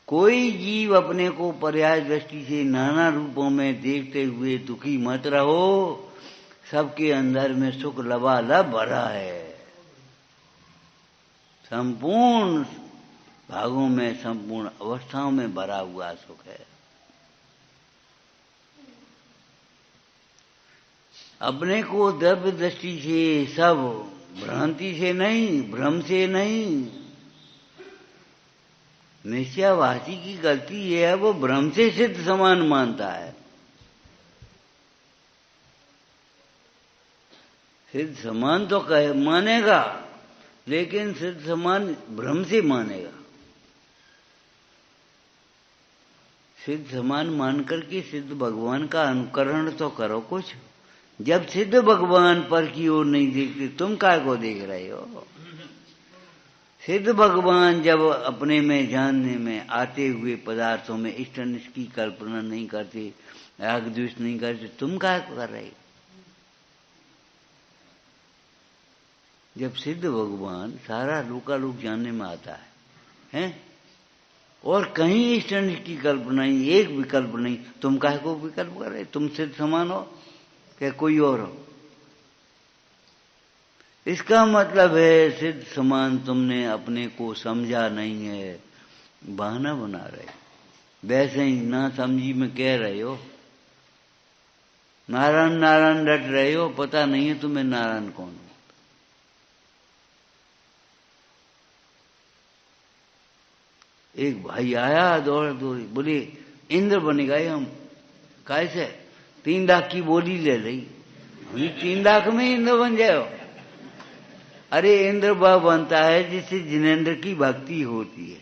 कोई जीव अपने को पर्याय दृष्टि से नाना रूपों में देखते हुए दुखी मत रहो। सबके अंदर में सुख लबालब भरा है। संपूर्ण भागों में, संपूर्ण अवस्थाओं में भरा हुआ सुख है। अपने को द्रव्य दृष्टि से, सब भ्रांति से नहीं, भ्रम से नहीं। निश्चयवासी की गलती यह है वो भ्रम से सिद्ध समान मानता है। सिद्ध समान तो कहे मानेगा, लेकिन सिद्ध समान भ्रम से मानेगा। सिद्ध समान मान करके सिद्ध भगवान का अनुकरण तो करो कुछ। जब सिद्ध भगवान पर की ओर नहीं देखते, तुम काय को देख रहे हो? सिद्ध भगवान जब अपने में जानने में आते हुए पदार्थों में इष्ट अनिष्ट की कल्पना नहीं करते, राग द्वेष नहीं करते, तुम काय को कर रहे हो? जब सिद्ध भगवान सारा लोकालोक जानने में आता है, और कहीं इष्ट अनिष्ट की कल्पना नहीं, एक विकल्प नहीं, तुम काहे को विकल्प कर रहे? तुम सिद्ध समान हो क्या कोई और हो? इसका मतलब है सिद्ध समान तुमने अपने को समझा नहीं है, बहाना बना रहे। वैसे ही ना समझी में कह रहे हो, नारायण नारायण रट रहे हो, पता नहीं है तुम्हें नारायण कौन हो। एक भाई आया दौड़ दौड़ी, बोले इंद्र बनेगा हम। कैसे? 3 लाख की बोली ले रही, 3 लाख में इंद्र बन जाओ। अरे इंद्र वह बनता है जिससे जिनेंद्र की भक्ति होती है,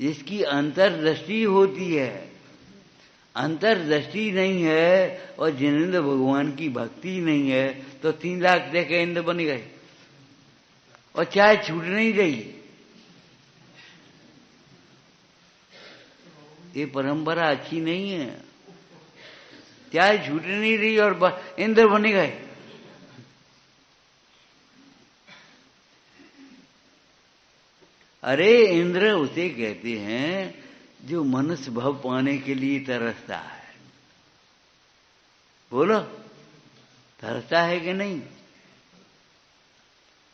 जिसकी अंतर्दृष्टि होती है। अंतर्दृष्टि नहीं है और जिनेंद्र भगवान की भक्ति नहीं है तो 3 लाख देके इंद्र बन गए और चाय छूट नहीं रही। ये परंपरा अच्छी नहीं है। चाय छूट नहीं रही और इंद्र बने गए। अरे इंद्र उसे कहते हैं जो मनुष्य भव पाने के लिए तरसता है। बोलो, तरसता है कि नहीं?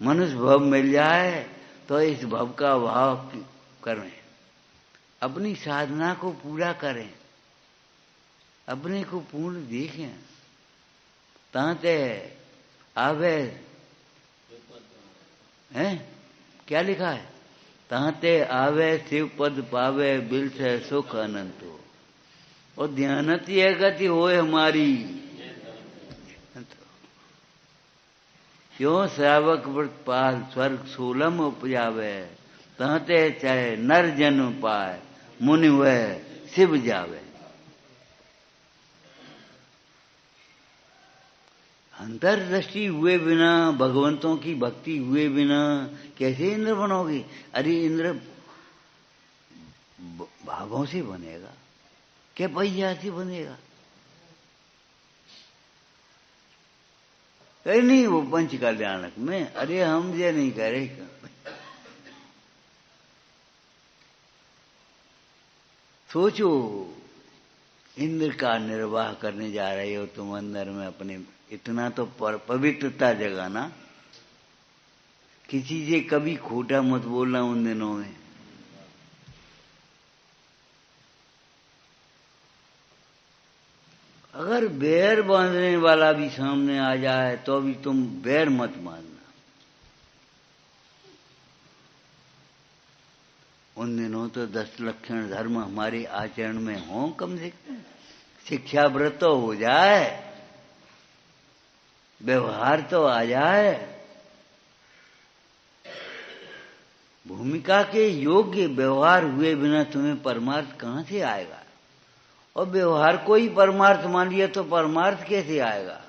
मनुष्य भव मिल जाए तो इस भव का भाव करें, अपनी साधना को पूरा करें, अपने को पूर्ण देखें। ताते आवे हैं, क्या लिखा है? ताते आवे शिव पद पावे बिल से सुख अनंत हो। और ध्यानत यह गति होए हमारी, क्यों श्रावक व्रतपाल स्वर्ग सोलम उपजावे। ताते चाहे नर जन्म पाए मुनि वह शिव जावे। अंतर्दृष्टि हुए बिना, भगवंतों की भक्ति हुए बिना कैसे इंद्र बनोगे? अरे इंद्र भावों से बनेगा, क्या पैया से बनेगा? कहीं नहीं वो पंच कल्याणक में। अरे हम ये नहीं करे। सोचो, इंद्र का निर्वाह करने जा रहे हो तुम अंदर में अपने, इतना तो पवित्रता जगाना। किसी से कभी खोटा मत बोलना उन दिनों में। अगर बैर बांधने वाला भी सामने आ जाए तो भी तुम बैर मत मानना। उन दिनों तो 10 लक्षण धर्म हमारे आचरण में हो, कम से कम शिक्षा व्रत तो हो जाए, व्यवहार तो आ जाए। भूमिका के योग्य व्यवहार हुए बिना तुम्हें परमार्थ कहां से आएगा? और व्यवहार को ही परमार्थ मान लिया तो परमार्थ कैसे आएगा?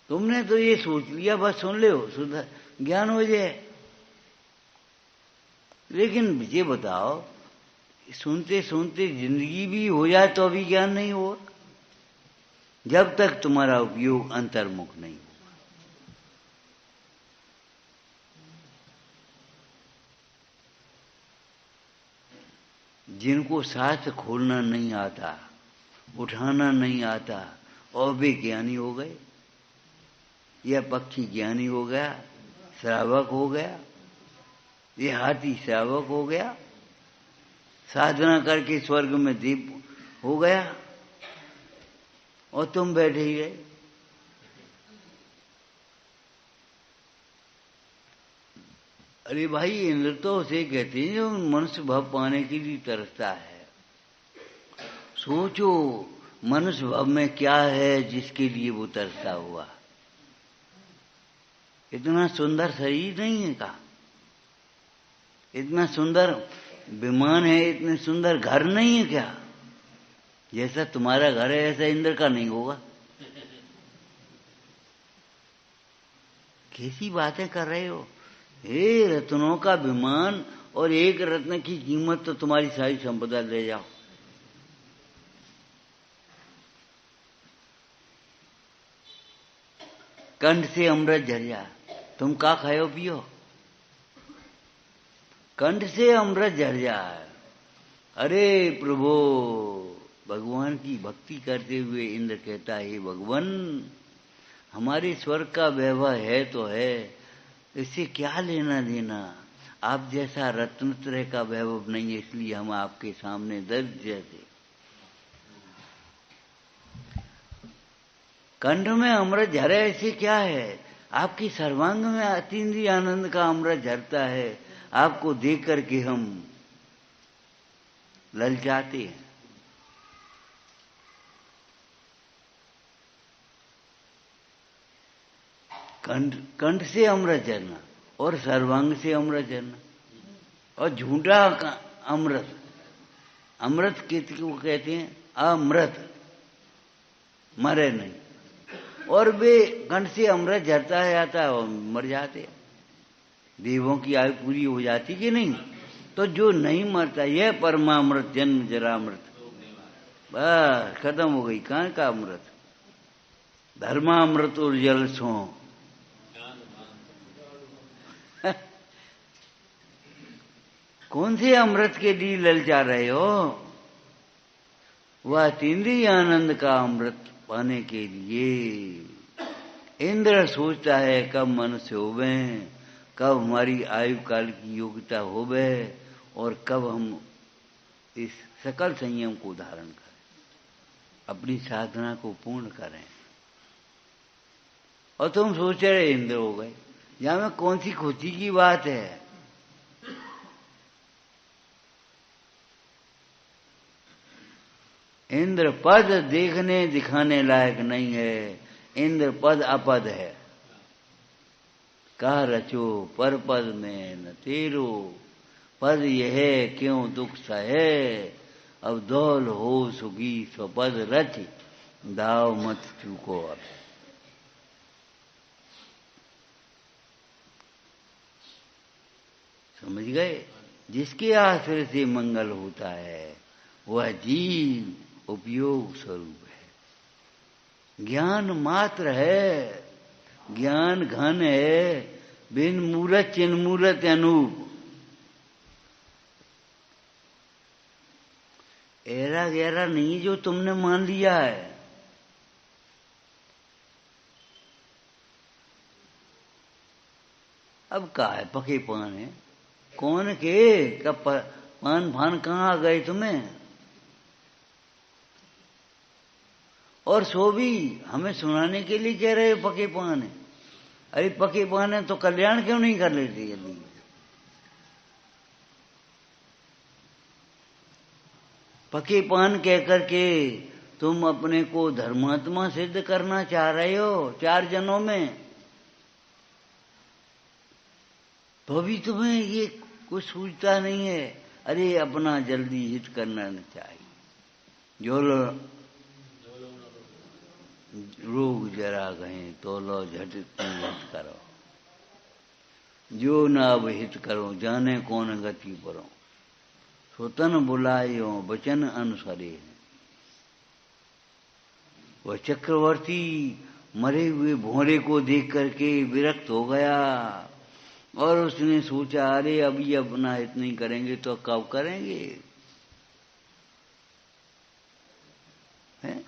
तुमने तो ये सोच लिया बस सुन ले सुधा ज्ञान हो जाए। लेकिन ये बताओ, सुनते सुनते जिंदगी भी हो जाए तो भी ज्ञान नहीं हो, जब तक तुम्हारा उपयोग अंतर्मुख नहीं होगा। जिनको शास्त्र खोलना नहीं आता, उठाना नहीं आता, और वे ज्ञानी हो गए। यह पक्षी ज्ञानी हो गया, श्रावक हो गया, ये हाथी श्रावक हो गया, साधना करके स्वर्ग में दीप हो गया, और तुम बैठे ही गए। अरे भाई, इंद्र तो उसे कहते हैं जो मनुष्य भव पाने के लिए तरसता है। सोचो मनुष्य भव में क्या है जिसके लिए वो तरसता हुआ। इतना सुंदर शरीर नहीं है का? इतना सुंदर विमान है, इतने सुंदर घर नहीं है क्या? जैसा तुम्हारा घर है ऐसा इंद्र का नहीं होगा। कैसी बातें कर रहे हो? हे रत्नों का विमान, और एक रत्न की कीमत तो तुम्हारी सारी संपदा ले जाओ। कंठ से अमृत झर जाए, तुम का खाओ पियो? कंठ से अमृत झर जाए। अरे प्रभु, भगवान की भक्ति करते हुए इंद्र कहता है, भगवान हमारे स्वर्ग का वैभव है तो है, इससे क्या लेना देना? आप जैसा रत्न तरह का वैभव नहीं है, इसलिए हम आपके सामने दर्द जैसे। कंठ में अमृत झरे ऐसे क्या है? आपकी सर्वांग में अतीन्द्रिय आनंद का अमृत झरता है। आपको देख करके हम ललचाते हैं। कंठ से अमृत झरना और सर्वांग से अमृत झरना, और झूठा अमृत। अमृत को कहते हैं अमृत, मरे नहीं। और वे कंठ से अमृत झरता है आता है और मर जाते हैं। देवों की आयु पूरी हो जाती कि नहीं? तो जो नहीं मरता, यह परमामृत जन्म जरा अमृत, बस खत्म हो गई। कहाँ का अमृत? धर्मामृत और जल सो। कौन से अमृत के लिए ललचा रहे हो? वह तीन्द्रिय आनंद का अमृत पाने के लिए इंद्र सोचता है कब मनुष्य होवे, कब हमारी आयु काल की योग्यता होवे और कब हम इस सकल संयम को धारण करें, अपनी साधना को पूर्ण करें। और तुम सोच रहे इंद्र हो गए। यहां में कौन सी खुशी की बात है? इंद्र पद देखने दिखाने लायक नहीं है। इंद्र पद अपद है। कह रचो पर पद में न तेरो, पद यह क्यों दुख सहे, अब दौल हो सुखी स्वपद रच, दाव मत चूको अब। समझ गए? जिसके आश्रय से मंगल होता है वह जीव उपयोग स्वरूप है। ज्ञान मात्र है, ज्ञान घन है, बिन मूरत चिन्ह मूरत अनूप। ऐरा गहरा नहीं जो तुमने मान लिया है। अब का है पके पान है? कौन के कब पान फान कहाँ आ गए तुम्हें? और सो भी हमें सुनाने के लिए कह रहे हो पके पान है। अरे पके पान है तो कल्याण क्यों नहीं कर लेते जल्दी? पके पान कह करके तुम अपने को धर्मात्मा सिद्ध करना चाह रहे हो 4 जनों में, तो भी तुम्हें ये कुछ सूझता नहीं है। अरे अपना जल्दी हित करना चाहिए। जो रोग जरा गए तो लो झट हित करो, जो न अब हित करो जाने कौन गति परो, स्वतन बुलायो वचन अनुसरे। वह चक्रवर्ती मरे हुए भोरे को देख करके विरक्त हो गया और उसने सोचा अरे अभी अपना हित नहीं करेंगे तो कब करेंगे? है?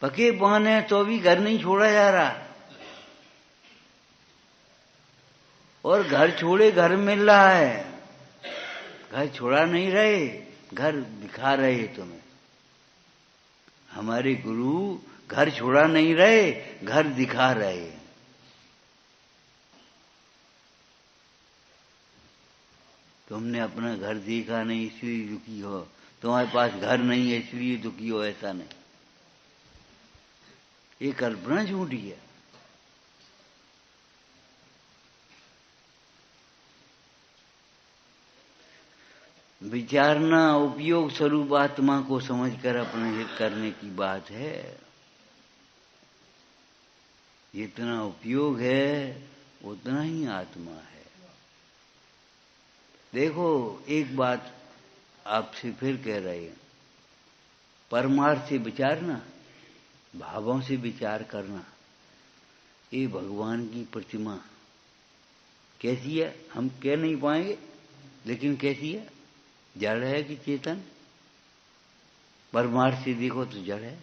पके पान है तो भी घर नहीं छोड़ा जा रहा, और घर छोड़े घर मिल रहा है। घर छोड़ा नहीं रहे, घर दिखा रहे तुम्हें। हमारे गुरु घर छोड़ा नहीं रहे, घर दिखा रहे। तुमने अपना घर देखा नहीं इसलिए दुखी हो, तुम्हारे पास घर नहीं है इसलिए दुखी हो, ऐसा नहीं। ये कल्पना झूठी है। विचारना उपयोग स्वरूप आत्मा को समझकर अपने हित करने की बात है। जितना उपयोग है उतना ही आत्मा है। देखो एक बात आपसे फिर कह रहे हैं, परमार्थ से विचारना, भावों से विचार करना। ये भगवान की प्रतिमा कैसी है हम कह नहीं पाएंगे, लेकिन कैसी है? जड़ है कि चेतन? परमार्थ से देखो तो जड़ है।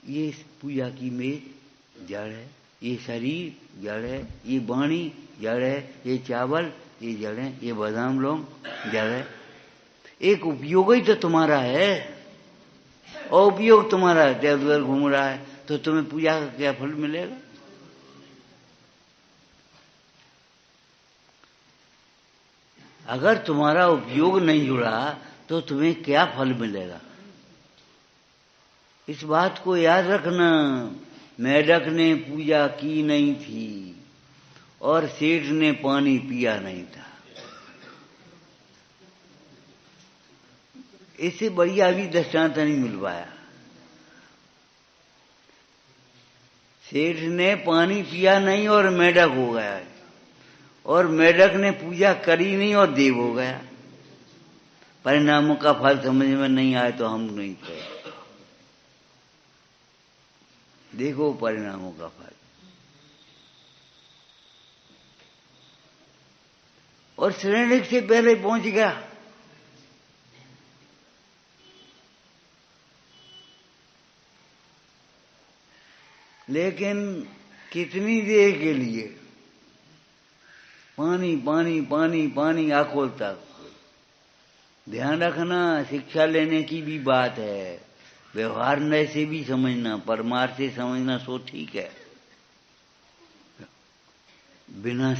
ये पूजा की मेज जड़ है, ये शरीर जड़ है, ये वाणी जड़ है, ये चावल ये जड़ है, ये बादाम लौंग जड़ है। एक उपयोग ही तो तुम्हारा है, और उपयोग तुम्हारा इधर उधर घूम रहा है, तो तुम्हें पूजा का क्या फल मिलेगा? अगर तुम्हारा उपयोग नहीं जुड़ा तो तुम्हें क्या फल मिलेगा? इस बात को याद रखना। मेढक ने पूजा की नहीं थी और सेठ ने पानी पिया नहीं था। इससे बढ़िया भी दृष्टांत नहीं मिल पाया। सेठ ने पानी पिया नहीं और मेढक हो गया। और मेढक ने पूजा करी नहीं और देव हो गया। परिणामों का फल समझ में नहीं आए तो हम नहीं कहे। देखो परिणामों का फल। और श्रेणिक से पहले पहुंच गया। लेकिन कितनी देर के लिए? पानी पानी पानी पानी आंखों तक। ध्यान रखना, शिक्षा लेने की भी बात है, व्यवहार नए से भी समझना, परमार्थ से समझना सो ठीक है। बिना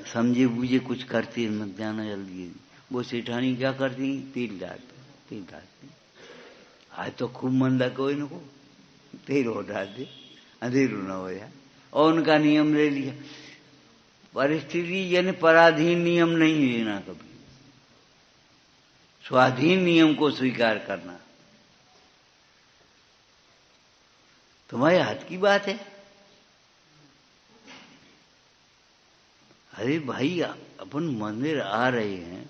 समझे बूझे कुछ करती मत जाना जल्दी। वो सेठानी क्या करती? तेल डालती। आज तो खूब मन लगा इनको, तेल हो डाल दे, अंधेरू न हो जाए। और उनका नियम ले लिया। परिस्थिति यानी पराधीन नियम नहीं लेना कभी, स्वाधीन नियम को स्वीकार करना। तुम्हारे हाथ की बात है। अरे भाई, अपन मंदिर आ रहे हैं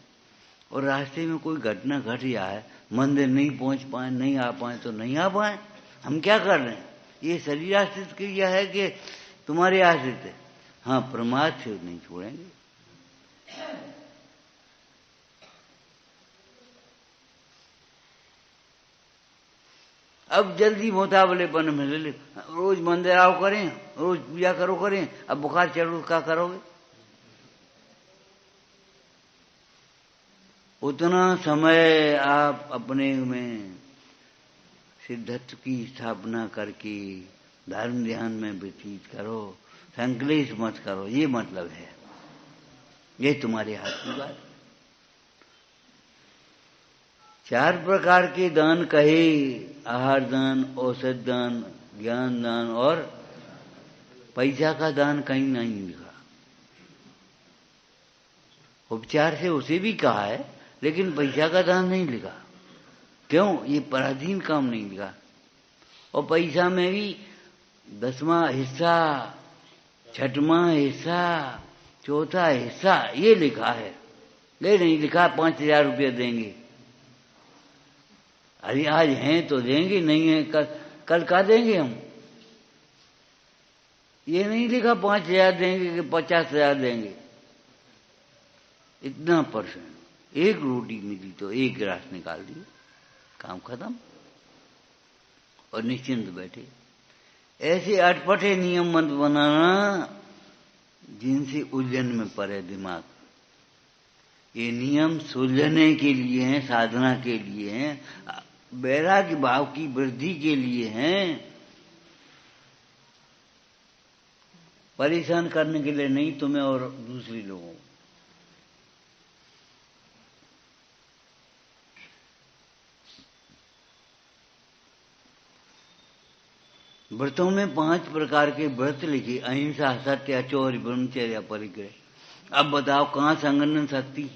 और रास्ते में कोई घटना घट जाए, मंदिर नहीं पहुंच पाए, नहीं आ पाए तो नहीं आ पाए, हम क्या कर रहे हैं? ये शरीर आश्रित क्रिया है कि तुम्हारे आश्रित है? हाँ, प्रमाद से नहीं छोड़ेंगे। अब जल्दी मुताबलेपन में ले ले, रोज मंदिर आओ करें, रोज पूजा करो करें, अब बुखार चढ़ो क्या करोगे? उतना समय आप अपने में सिद्धत्व की स्थापना करके धर्म ध्यान में व्यतीत करो, संकलेश मत करो, ये मतलब है। ये तुम्हारे हाथ की बात। 4 प्रकार के दान कहे, आहार दान, औषध दान, ज्ञान दान और पैसा का दान कहीं नहीं लिखा। उपचार से उसे भी कहा है, लेकिन पैसा का दान नहीं लिखा। क्यों? ये पराधीन काम नहीं लिखा। और पैसा में भी 10वां हिस्सा, 6वां हिस्सा, 4था हिस्सा ये लिखा है। ये नहीं लिखा 5000 रुपये देंगे। अरे आज हैं तो देंगे, नहीं है कल का देंगे हम। ये नहीं लिखा 5000 देंगे कि 50,000 देंगे। इतना %। एक रोटी मिली तो एक गिलास निकाल दिए, काम खत्म और निश्चिंत बैठे। ऐसे अटपटे नियम मत बनाना जिनसे उलझन में पड़े दिमाग। ये नियम सुलझने के लिए हैं, साधना के लिए हैं, वैराग्य भाव की वृद्धि के लिए हैं, परेशान करने के लिए नहीं तुम्हें और दूसरे लोगों को। व्रतों में 5 प्रकार के व्रत लिखे, अहिंसा, सत्य, अचौर्य, ब्रह्मचर्य, परिग्रह। अब बताओ कहां संगठन शक्ति?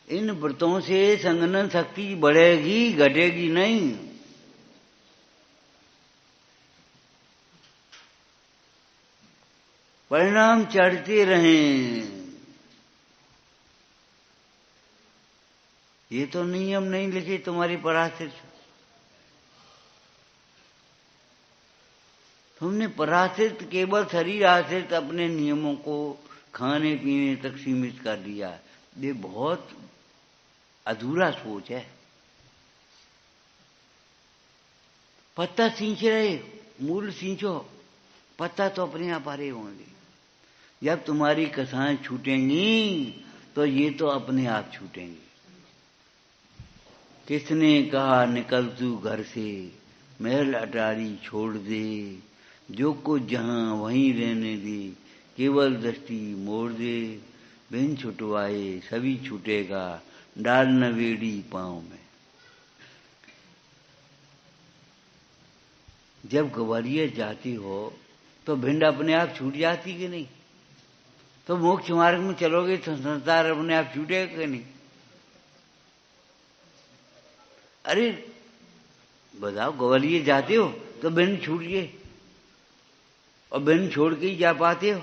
इन व्रतों से संगठन शक्ति बढ़ेगी, घटेगी नहीं। परिणाम चढ़ते रहें। ये तो नियम नहीं लिखे तुम्हारी पराश्रित। तुमने पराश्रित केवल शरीर आश्रित अपने नियमों को खाने पीने तक सीमित कर दिया। ये बहुत अधूरा सोच है। पत्ता सींच रहे, मूल सींचो, पत्ता तो अपने आप हरे होंगे। जब तुम्हारी कसाएं छूटेंगी तो ये तो अपने आप छूटेंगी। किसने कहा निकल तू घर से, महल अटारी छोड़ दे, जो कुछ जहां वहीं रहने दे, केवल दृष्टि मोड़ दे, बिन छुटवाए सभी छूटेगा, डाल नवेड़ी पांव में। जब ग्वालियर जाती हो तो भिंड अपने आप छूट जाती कि नहीं? तो मोक्ष मार्ग में चलोगे तो संसार अपने आप छूटेगा कि नहीं? अरे बताओ, ग्वालियर जाते हो तो भिंड छूट गए और भिंड छोड़ के ही जा पाते हो?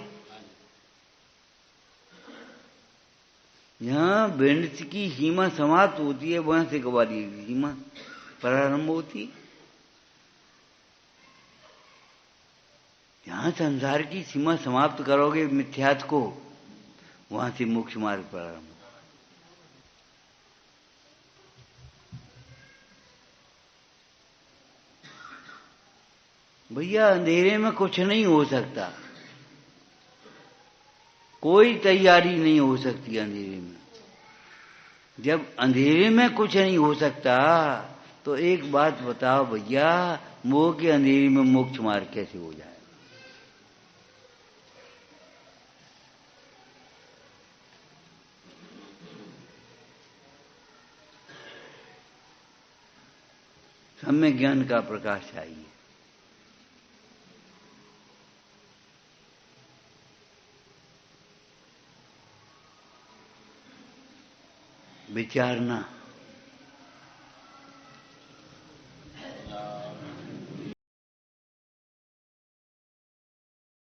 जहाँ विनती की सीमा समाप्त होती है वहां से ग्वालियर की सीमा प्रारंभ होती। जहाँ संसार की सीमा समाप्त करोगे मिथ्यात्व को, वहां से मोक्ष मार्ग प्रारंभ। भैया अंधेरे में कुछ नहीं हो सकता, कोई तैयारी नहीं हो सकती अंधेरे में। जब अंधेरे में कुछ नहीं हो सकता तो एक बात बताओ भैया, मोह के अंधेरे में मोक्ष मार्ग कैसे हो जाए? सम्यक ज्ञान का प्रकाश चाहिए। विचारना